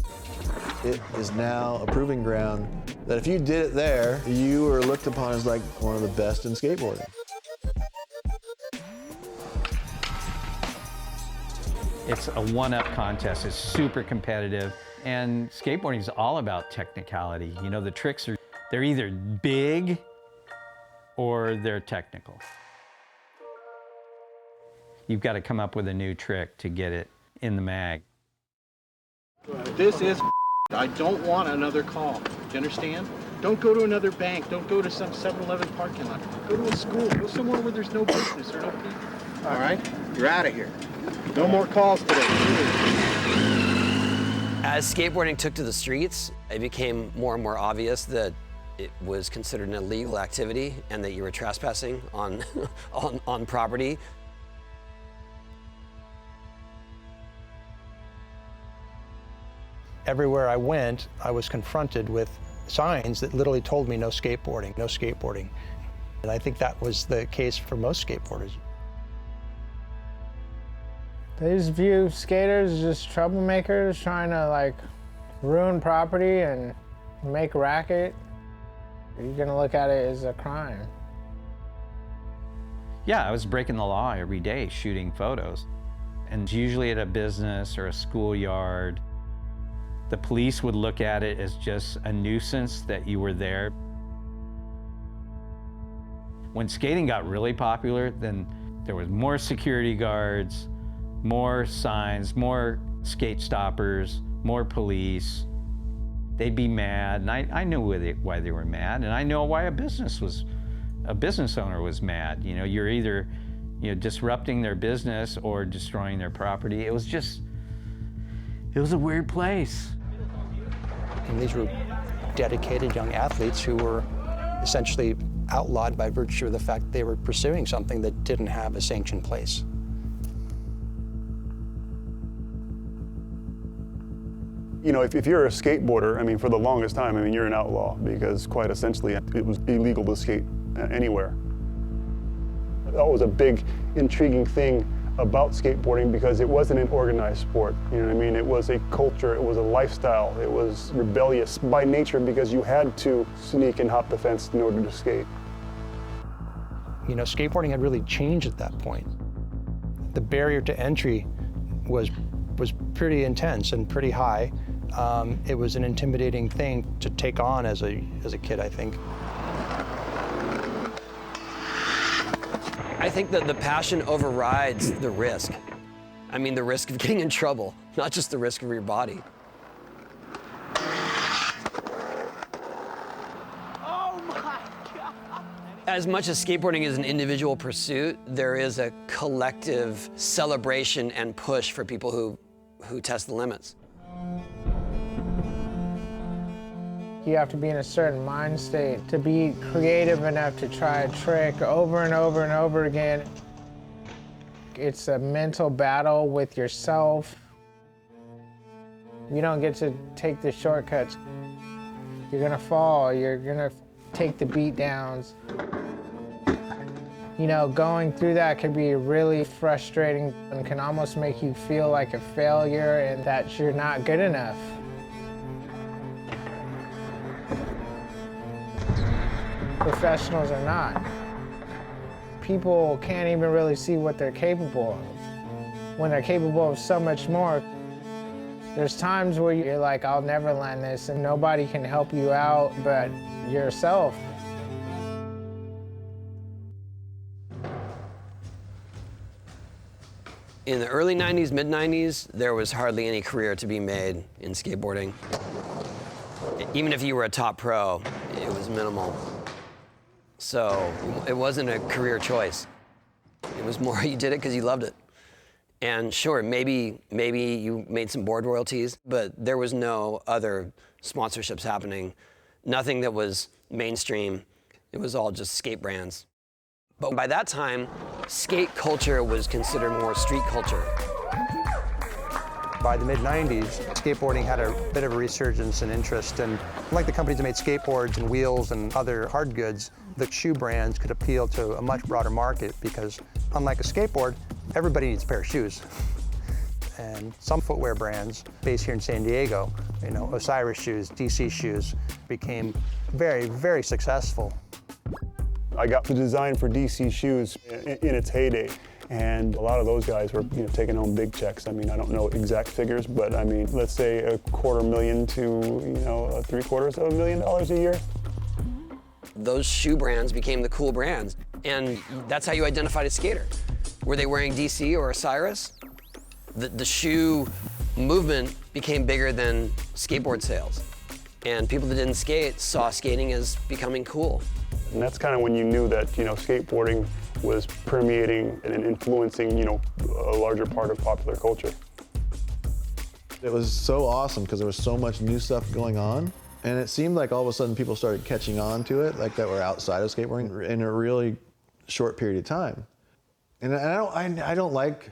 It is now a proving ground that if you did it there, you were looked upon as like one of the best in skateboarding. It's a one-up contest. It's super competitive. And skateboarding is all about technicality. You know, the tricks they're either big or they're technical. You've got to come up with a new trick to get it in the mag. This is I don't want another call. Do you understand? Don't go to another bank. Don't go to some 7-Eleven parking lot. Go to a school. Go somewhere where there's no business or no people. All right? You're out of here. No more calls today. As skateboarding took to the streets, it became more and more obvious that it was considered an illegal activity and that you were trespassing on, on property. Everywhere I went, I was confronted with signs that literally told me no skateboarding, no skateboarding. And I think that was the case for most skateboarders. They just view skaters as just troublemakers trying to like ruin property and make racket, you're gonna look at it as a crime. Yeah, I was breaking the law every day shooting photos. And usually at a business or a schoolyard, the police would look at it as just a nuisance that you were there. When skating got really popular, then there was more security guards, more signs, more skate stoppers, more police. They'd be mad, and I knew why they were mad, and I know why a business owner was mad. You know, you're either disrupting their business or destroying their property. It was a weird place. And these were dedicated young athletes who were essentially outlawed by virtue of the fact they were pursuing something that didn't have a sanctioned place. You know, if you're a skateboarder, I mean, for the longest time, I mean, you're an outlaw because quite essentially it was illegal to skate anywhere. That was a big, intriguing thing about skateboarding because it wasn't an organized sport. You know what I mean? It was a culture, it was a lifestyle, it was rebellious by nature because you had to sneak and hop the fence in order to skate. You know, skateboarding had really changed at that point. The barrier to entry was pretty intense and pretty high. It was an intimidating thing to take on as a kid, I think. I think that the passion overrides the risk. I mean, the risk of getting in trouble, not just the risk of your body. Oh my God! As much as skateboarding is an individual pursuit, there is a collective celebration and push for people who test the limits. You have to be in a certain mind state to be creative enough to try a trick over and over and over again. It's a mental battle with yourself. You don't get to take the shortcuts. You're gonna fall, you're gonna take the beat downs. You know, going through that can be really frustrating and can almost make you feel like a failure and that you're not good enough. Professionals are not. People can't even really see what they're capable of when they're capable of so much more. There's times where you're like, I'll never land this, and nobody can help you out but yourself. In the early 90s, mid 90s, there was hardly any career to be made in skateboarding. Even if you were a top pro, it was minimal. So it wasn't a career choice. It was more you did it because you loved it. And sure, maybe you made some board royalties, but there was no other sponsorships happening. Nothing that was mainstream. It was all just skate brands. But by that time, skate culture was considered more street culture. By the mid-90s, skateboarding had a bit of a resurgence in interest, and like the companies that made skateboards and wheels and other hard goods, the shoe brands could appeal to a much broader market because, unlike a skateboard, everybody needs a pair of shoes. And some footwear brands based here in San Diego, you know, Osiris shoes, DC shoes, became very, very successful. I got the design for DC shoes in its heyday, and a lot of those guys were, you know, taking home big checks. I mean, I don't know exact figures, but I mean, let's say $250,000 to, you know, $750,000 a year. Those shoe brands became the cool brands, and that's how you identified a skater. Were they wearing DC or Osiris? The shoe movement became bigger than skateboard sales, and people that didn't skate saw skating as becoming cool. And that's kind of when you knew that, you know, skateboarding was permeating and influencing, you know, a larger part of popular culture. It was so awesome because there was so much new stuff going on, and it seemed like all of a sudden people started catching on to it, like that were outside of skateboarding in a really short period of time. And I don't like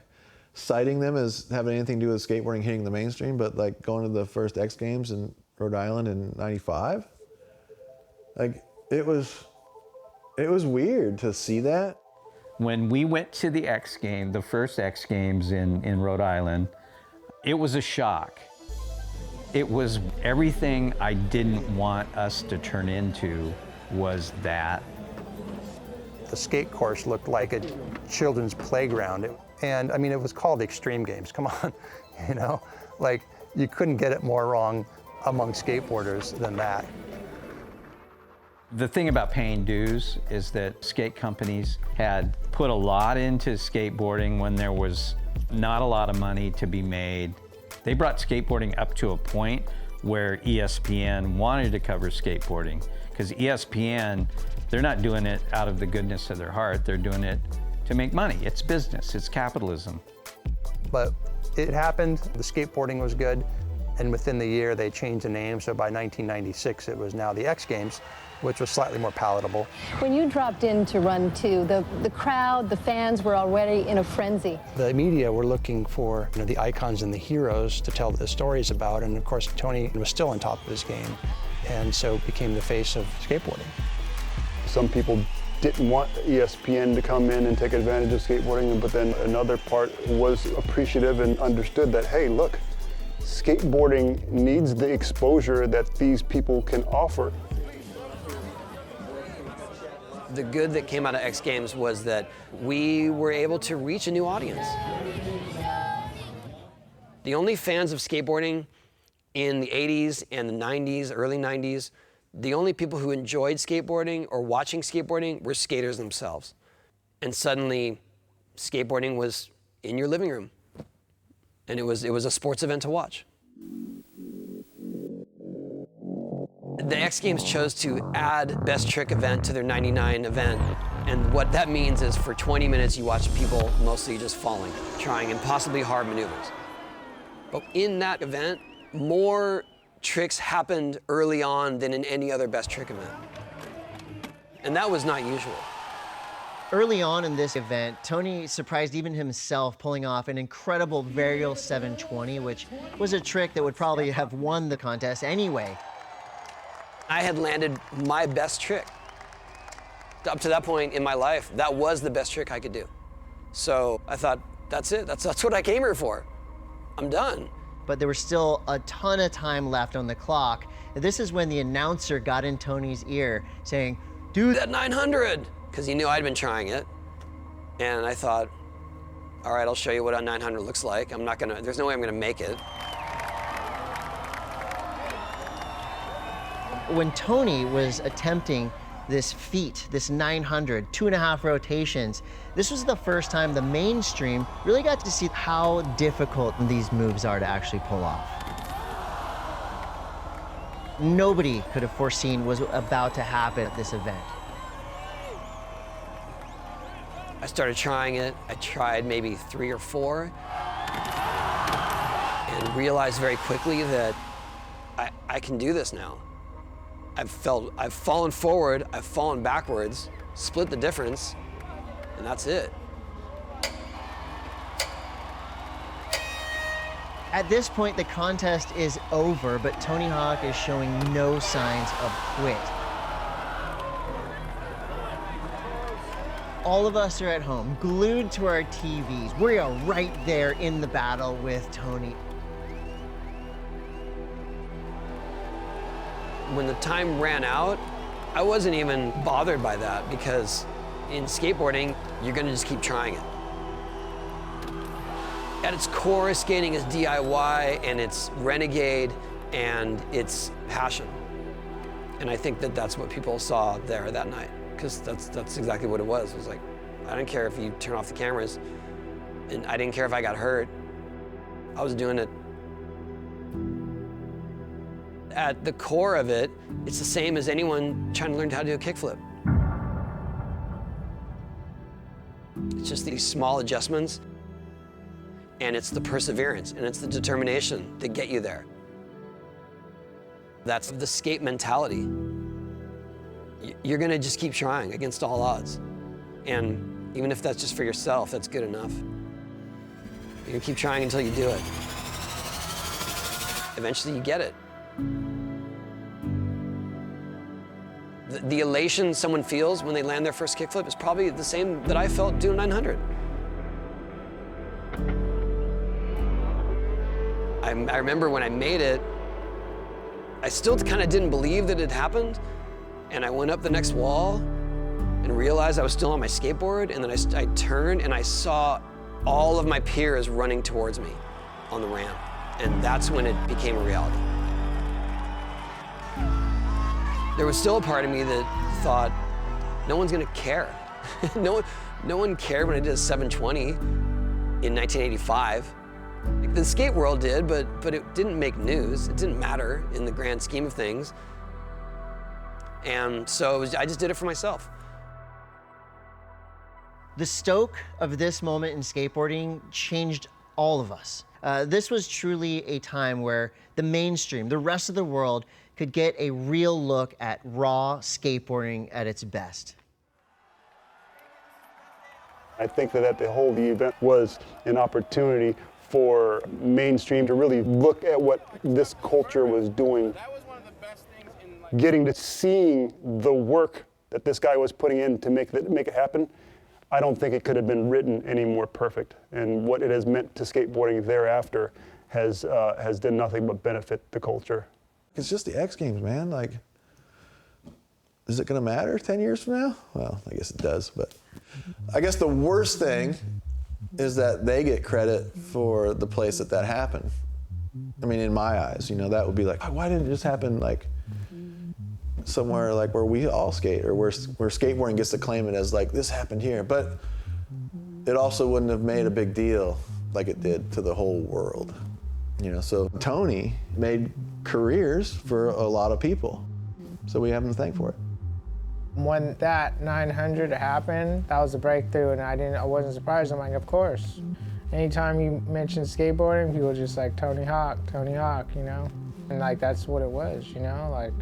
citing them as having anything to do with skateboarding hitting the mainstream, but like going to the first X Games in Rhode Island in '95, like it was weird to see that. When we went to the X Games, the first X Games in Rhode Island, it was a shock. It was everything I didn't want us to turn into was that. The skate course looked like a children's playground. And I mean, it was called Extreme Games, come on, you know? Like, you couldn't get it more wrong among skateboarders than that. The thing about paying dues is that skate companies had put a lot into skateboarding when there was not a lot of money to be made. They brought skateboarding up to a point where ESPN wanted to cover skateboarding, because ESPN, they're not doing it out of the goodness of their heart, they're doing it to make money. It's business, it's capitalism. But it happened, the skateboarding was good, and within the year they changed the name, so by 1996 it was now the X Games, which was slightly more palatable. When you dropped in to run two, the crowd, the fans were already in a frenzy. The media were looking for the icons and the heroes to tell the stories about, and of course Tony was still on top of his game, and so became the face of skateboarding. Some people didn't want ESPN to come in and take advantage of skateboarding, but then another part was appreciative and understood that, hey, look, skateboarding needs the exposure that these people can offer. The good that came out of X Games was that we were able to reach a new audience. The only fans of skateboarding in the 80s and the 90s, early 90s, the only people who enjoyed skateboarding or watching skateboarding were skaters themselves. And suddenly, skateboarding was in your living room. And it was a sports event to watch. The X Games chose to add Best Trick event to their 99 event. And what that means is for 20 minutes, you watch people mostly just falling, trying impossibly hard maneuvers. But in that event, more tricks happened early on than in any other Best Trick event. And that was not usual. Early on in this event, Tony surprised even himself, pulling off an incredible varial 720, which was a trick that would probably have won the contest anyway. I had landed my best trick. Up to that point in my life, that was the best trick I could do. So I thought, that's it, that's what I came here for. I'm done. But there was still a ton of time left on the clock. This is when the announcer got in Tony's ear saying, "Do that 900," because he knew I'd been trying it. And I thought, all right, I'll show you what a 900 looks like. There's no way I'm gonna make it. When Tony was attempting this feat, this 900, 2.5 rotations, this was the first time the mainstream really got to see how difficult these moves are to actually pull off. Nobody could have foreseen what was about to happen at this event. I started trying it. I tried maybe 3 or 4 and realized very quickly that I can do this now. I've fallen forward, I've fallen backwards, split the difference, and that's it. At this point, the contest is over, but Tony Hawk is showing no signs of quit. All of us are at home, glued to our TVs. We are right there in the battle with Tony. When the time ran out, I wasn't even bothered by that, because in skateboarding, you're gonna just keep trying it. At its core, skating is DIY, and it's renegade, and it's passion. And I think that that's what people saw there that night, because that's exactly what it was. It was like, I didn't care if you turn off the cameras, and I didn't care if I got hurt. I was doing it. At the core of it, it's the same as anyone trying to learn how to do a kickflip. It's just these small adjustments, and it's the perseverance, and it's the determination that get you there. That's the skate mentality. You're gonna just keep trying against all odds. And even if that's just for yourself, that's good enough. You're gonna keep trying until you do it. Eventually you get it. The elation someone feels when they land their first kickflip is probably the same that I felt doing 900. I remember when I made it, I still kind of didn't believe that it happened. And I went up the next wall and realized I was still on my skateboard. And then I turned and I saw all of my peers running towards me on the ramp. And that's when it became a reality. There was still a part of me that thought, no one's gonna care. No one cared when I did a 720 in 1985. The skate world did, but it didn't make news. It didn't matter in the grand scheme of things. And so I just did it for myself. The stoke of this moment in skateboarding changed all of us. This was truly a time where the mainstream, the rest of the world, could get a real look at raw skateboarding at its best. I think that the whole event was an opportunity for mainstream to really look at what this culture was doing. Getting to seeing the work that this guy was putting in to make it happen, I don't think it could have been written any more perfect. And what it has meant to skateboarding thereafter has done nothing but benefit the culture. It's just the X Games, man. Like, is it gonna matter 10 years from now? Well, I guess it does, but I guess the worst thing is that they get credit for the place that happened. I mean, in my eyes, you know, that would be like, why didn't it just happen like somewhere like where we all skate, or where skateboarding gets to claim it as like, this happened here. But it also wouldn't have made a big deal like it did to the whole world. You know, so Tony made careers for a lot of people. So we have him to thank for it. When that 900 happened, that was a breakthrough, and I wasn't surprised. I'm like, of course. Anytime you mention skateboarding, people are just like, Tony Hawk, you know? And like, that's what it was, you know? Like,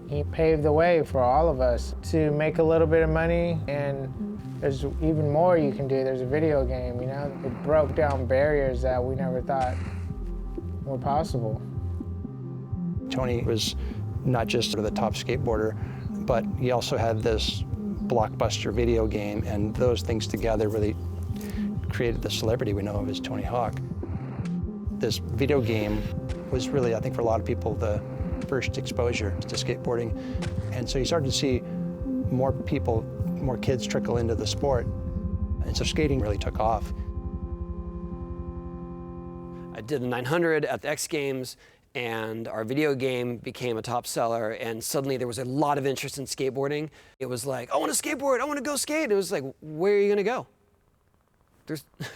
he paved the way for all of us to make a little bit of money, and there's even more you can do. There's a video game, you know? It broke down barriers that we never thought were possible. Tony was not just sort of the top skateboarder, but he also had this blockbuster video game, and those things together really created the celebrity we know of as Tony Hawk. This video game was really, I think, for a lot of people, the first exposure to skateboarding. And so you started to see more people, more kids trickle into the sport. And so skating really took off. I did the 900 at the X Games, and our video game became a top seller, and suddenly there was a lot of interest in skateboarding. It was like, I want to skateboard, I want to go skate. It was like, where are you going to go?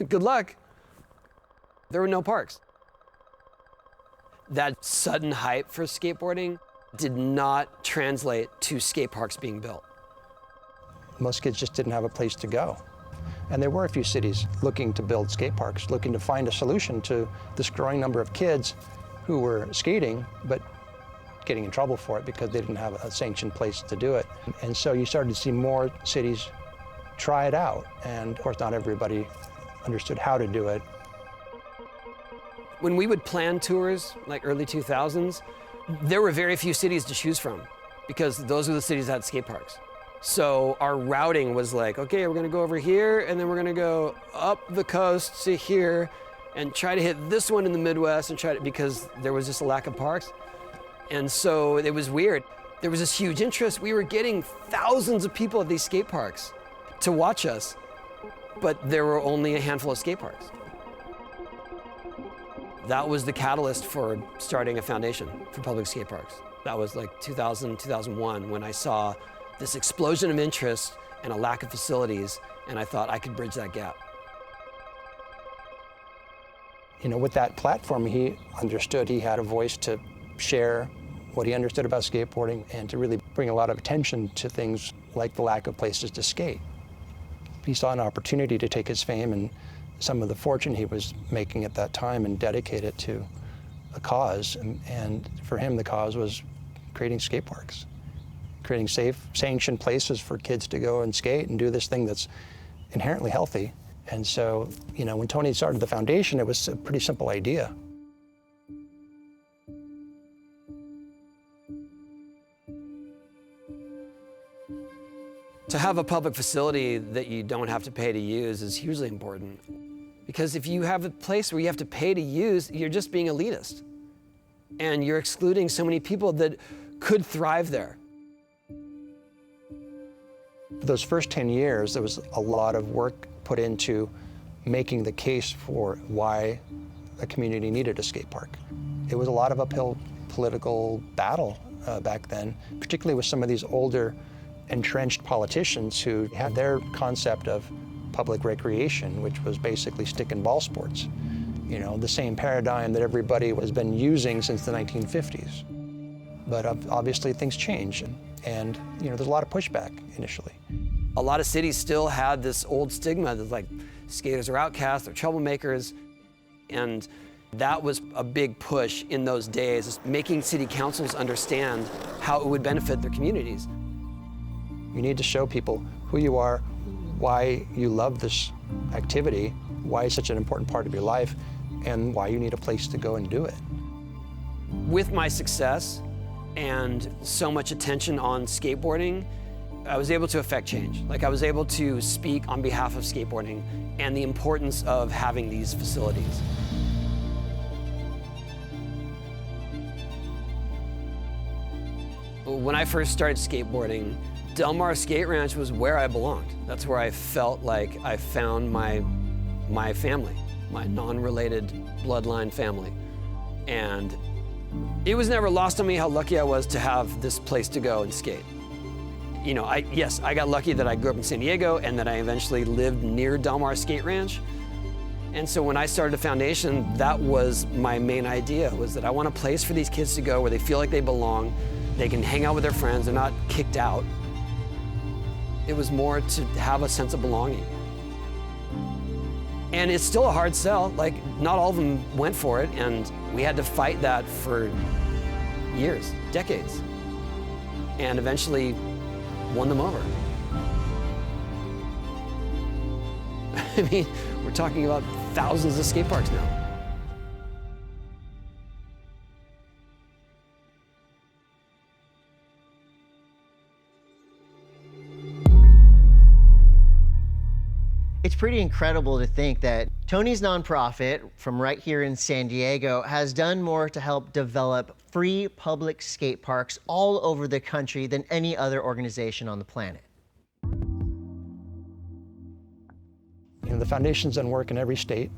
Good luck. There were no parks. That sudden hype for skateboarding did not translate to skate parks being built. Most kids just didn't have a place to go. And there were a few cities looking to build skate parks, looking to find a solution to this growing number of kids who were skating, but getting in trouble for it because they didn't have a sanctioned place to do it. And so you started to see more cities try it out. And of course, not everybody understood how to do it. When we would plan tours, like early 2000s, there were very few cities to choose from because those were the cities that had skate parks. So our routing was like, okay, we're gonna go over here, and then we're gonna go up the coast to here and try to hit this one in the Midwest, and because there was just a lack of parks. And so it was weird. There was this huge interest. We were getting thousands of people at these skate parks to watch us, but there were only a handful of skate parks. That was the catalyst for starting a foundation for public skate parks. That was like 2000, 2001, when I saw this explosion of interest and a lack of facilities, and I thought I could bridge that gap. You know, with that platform, he understood he had a voice to share what he understood about skateboarding and to really bring a lot of attention to things like the lack of places to skate. He saw an opportunity to take his fame and some of the fortune he was making at that time and dedicate it to a cause. And for him, the cause was creating skate parks, creating safe, sanctioned places for kids to go and skate and do this thing that's inherently healthy. And so, you know, when Tony started the foundation, it was a pretty simple idea. To have a public facility that you don't have to pay to use is hugely important. Because if you have a place where you have to pay to use, you're just being elitist. and you're excluding so many people that could thrive there. Those first 10 years, there was a lot of work put into making the case for why a community needed a skate park. It was a lot of uphill political battle back then, particularly with some of these older entrenched politicians who had their concept of public recreation, which was basically stick and ball sports. You know, the same paradigm that everybody has been using since the 1950s. But obviously things change, and you know, there's a lot of pushback initially. A lot of cities still had this old stigma that like skaters are outcasts, they're troublemakers, and that was a big push in those days, is making city councils understand how it would benefit their communities. You need to show people who you are, why you love this activity, why it's such an important part of your life, and why you need a place to go and do it. With my success and so much attention on skateboarding, I was able to affect change. Like I was able to speak on behalf of skateboarding and the importance of having these facilities. When I first started skateboarding, Del Mar Skate Ranch was where I belonged. That's where I felt like I found my family, my non-related bloodline family. And it was never lost on me how lucky I was to have this place to go and skate. You know, yes, I got lucky that I grew up in San Diego and that I eventually lived near Del Mar Skate Ranch. And so when I started a foundation, that was my main idea, was that I want a place for these kids to go where they feel like they belong, they can hang out with their friends, they're not kicked out. It was more to have a sense of belonging. And it's still a hard sell. Like, not all of them went for it, and we had to fight that for years, decades, and eventually won them over. I mean, we're talking about thousands of skate parks now. It's pretty incredible to think that Tony's nonprofit from right here in San Diego has done more to help develop free public skate parks all over the country than any other organization on the planet. You know, the foundation's done work in every state.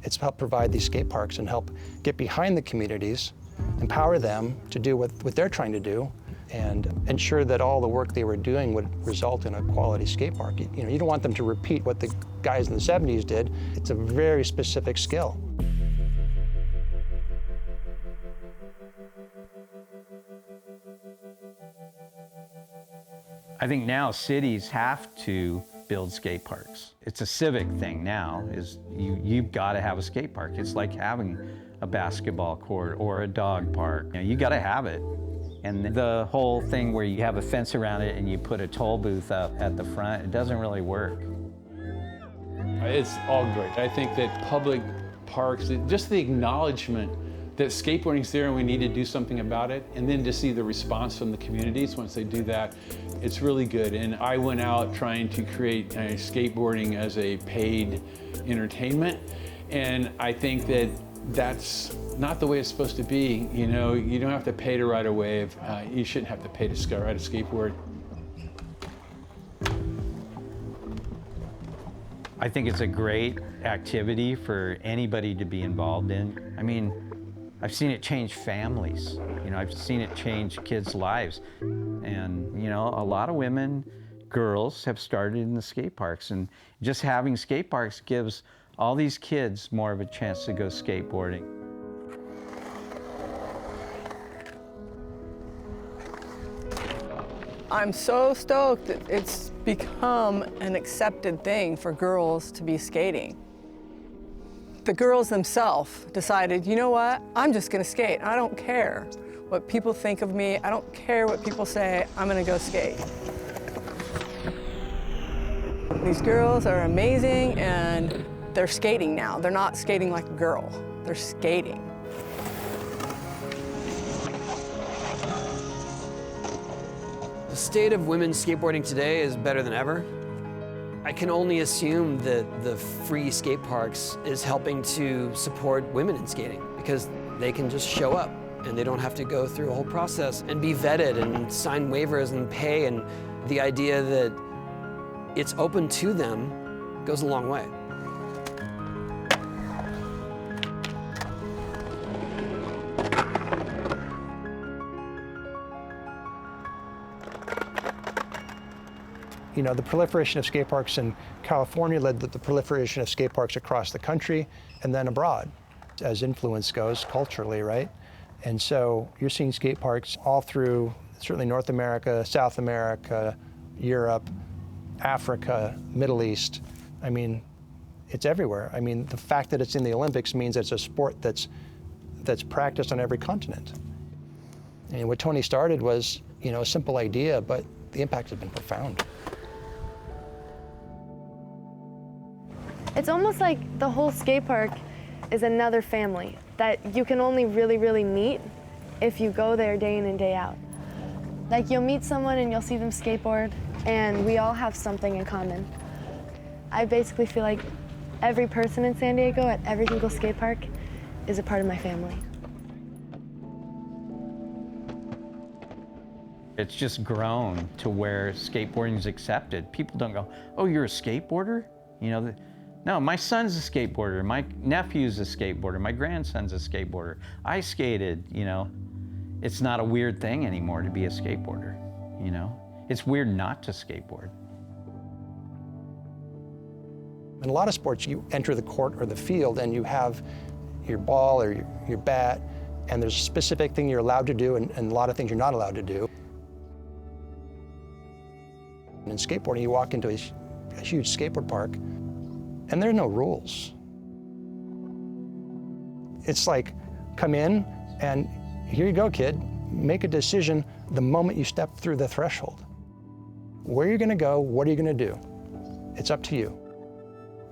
It's helped provide these skate parks and help get behind the communities, empower them to do what they're trying to do, and ensure that all the work they were doing would result in a quality skate park. You know, you don't want them to repeat what the guys in the 70s did. It's a very specific skill. I think now cities have to build skate parks. It's a civic thing now, is you've got to have a skate park. It's like having a basketball court or a dog park. You know, you got to have it. And the whole thing where you have a fence around it and you put a toll booth up at the front, it doesn't really work. It's all great. I think that public parks, just the acknowledgement that skateboarding's there and we need to do something about it, and then to see the response from the communities once they do that, it's really good. And I went out trying to create skateboarding as a paid entertainment, and I think that that's not the way it's supposed to be. You know, you don't have to pay to ride a wave. You shouldn't have to pay to ride a skateboard. I think it's a great activity for anybody to be involved in. I mean, I've seen it change families. You know, I've seen it change kids' lives. And, you know, a lot of women, girls have started in the skate parks, and just having skate parks gives all these kids more of a chance to go skateboarding. I'm so stoked that it's become an accepted thing for girls to be skating. The girls themselves decided, you know what, I'm just gonna skate. I don't care what people think of me. I don't care what people say, I'm gonna go skate. These girls are amazing, and they're skating now. They're not skating like a girl, they're skating. The state of women's skateboarding today is better than ever. I can only assume that the free skate parks is helping to support women in skating, because they can just show up and they don't have to go through a whole process and be vetted and sign waivers and pay, and the idea that it's open to them goes a long way. You know, the proliferation of skate parks in California led to the proliferation of skate parks across the country and then abroad, as influence goes culturally, right? And so you're seeing skate parks all through, certainly North America, South America, Europe, Africa, Middle East. I mean, it's everywhere. I mean, the fact that it's in the Olympics means it's a sport that's practiced on every continent. And what Tony started was, you know, a simple idea, but the impact has been profound. It's almost like the whole skate park is another family that you can only really, really meet if you go there day in and day out. Like, you'll meet someone and you'll see them skateboard, and we all have something in common. I basically feel like every person in San Diego at every single skate park is a part of my family. It's just grown to where skateboarding is accepted. People don't go, oh, you're a skateboarder? You know, no, my son's a skateboarder, my nephew's a skateboarder, my grandson's a skateboarder. I skated, you know. It's not a weird thing anymore to be a skateboarder, you know. It's weird not to skateboard. In a lot of sports, you enter the court or the field and you have your ball or your bat, and there's a specific thing you're allowed to do and a lot of things you're not allowed to do. And in skateboarding, you walk into a huge skateboard park, and there are no rules. It's like, come in, and here you go, kid. Make a decision the moment you step through the threshold. Where are you gonna go? What are you gonna do? It's up to you.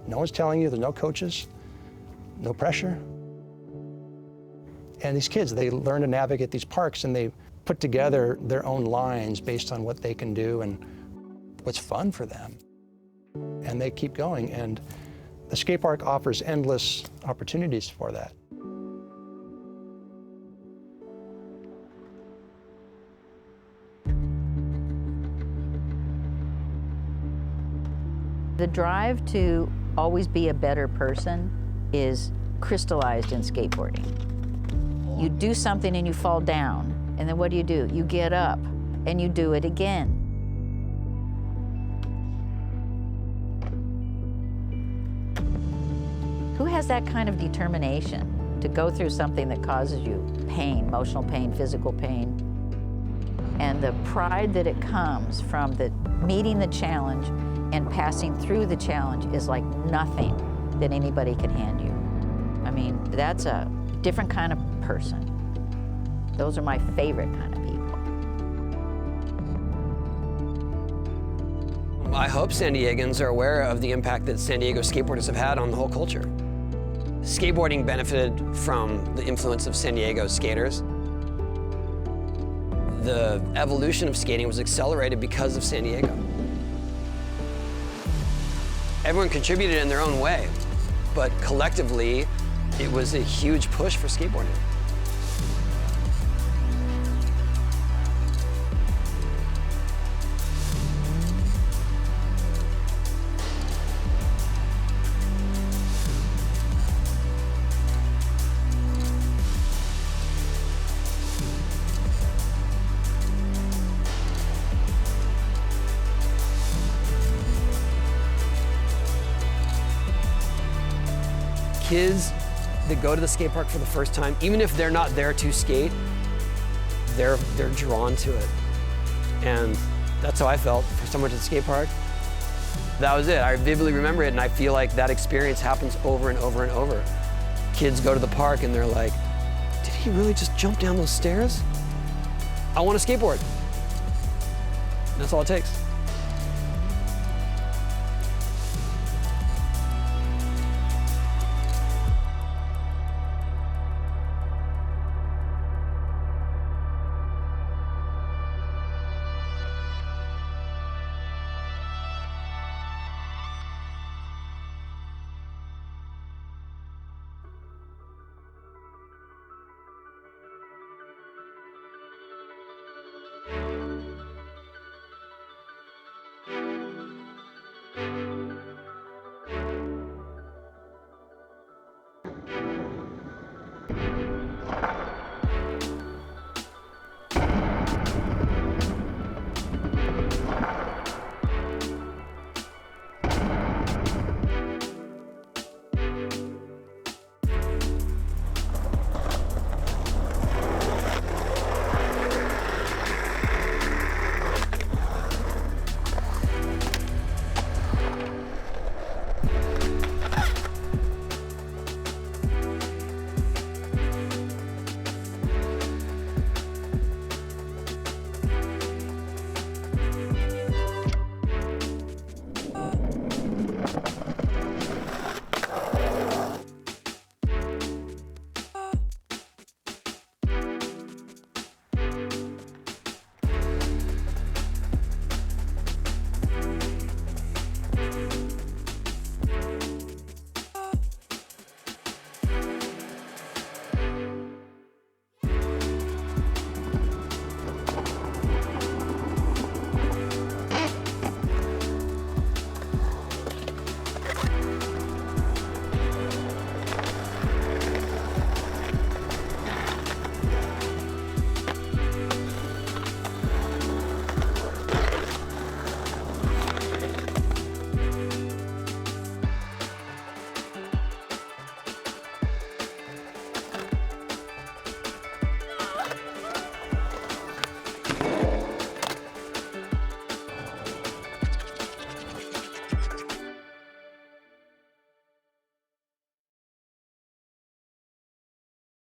No one's telling you, there's no coaches, no pressure. And these kids, they learn to navigate these parks, and they put together their own lines based on what they can do and what's fun for them. And they keep going, and the skate park offers endless opportunities for that. The drive to always be a better person is crystallized in skateboarding. You do something and you fall down, and then what do? You get up and you do it again. Who has that kind of determination to go through something that causes you pain, emotional pain, physical pain, and the pride that it comes from meeting the challenge and passing through the challenge is like nothing that anybody can hand you. I mean, that's a different kind of person. Those are my favorite kind of people. I hope San Diegans are aware of the impact that San Diego skateboarders have had on the whole culture. Skateboarding benefited from the influence of San Diego skaters. The evolution of skating was accelerated because of San Diego. Everyone contributed in their own way, but collectively, it was a huge push for skateboarding. Kids that go to the skate park for the first time, even if they're not there to skate, they're drawn to it. And that's how I felt for someone to the skate park. That was it. I vividly remember it, and I feel like that experience happens over and over and over. Kids go to the park and they're like, did he really just jump down those stairs? I want a skateboard. And that's all it takes. you.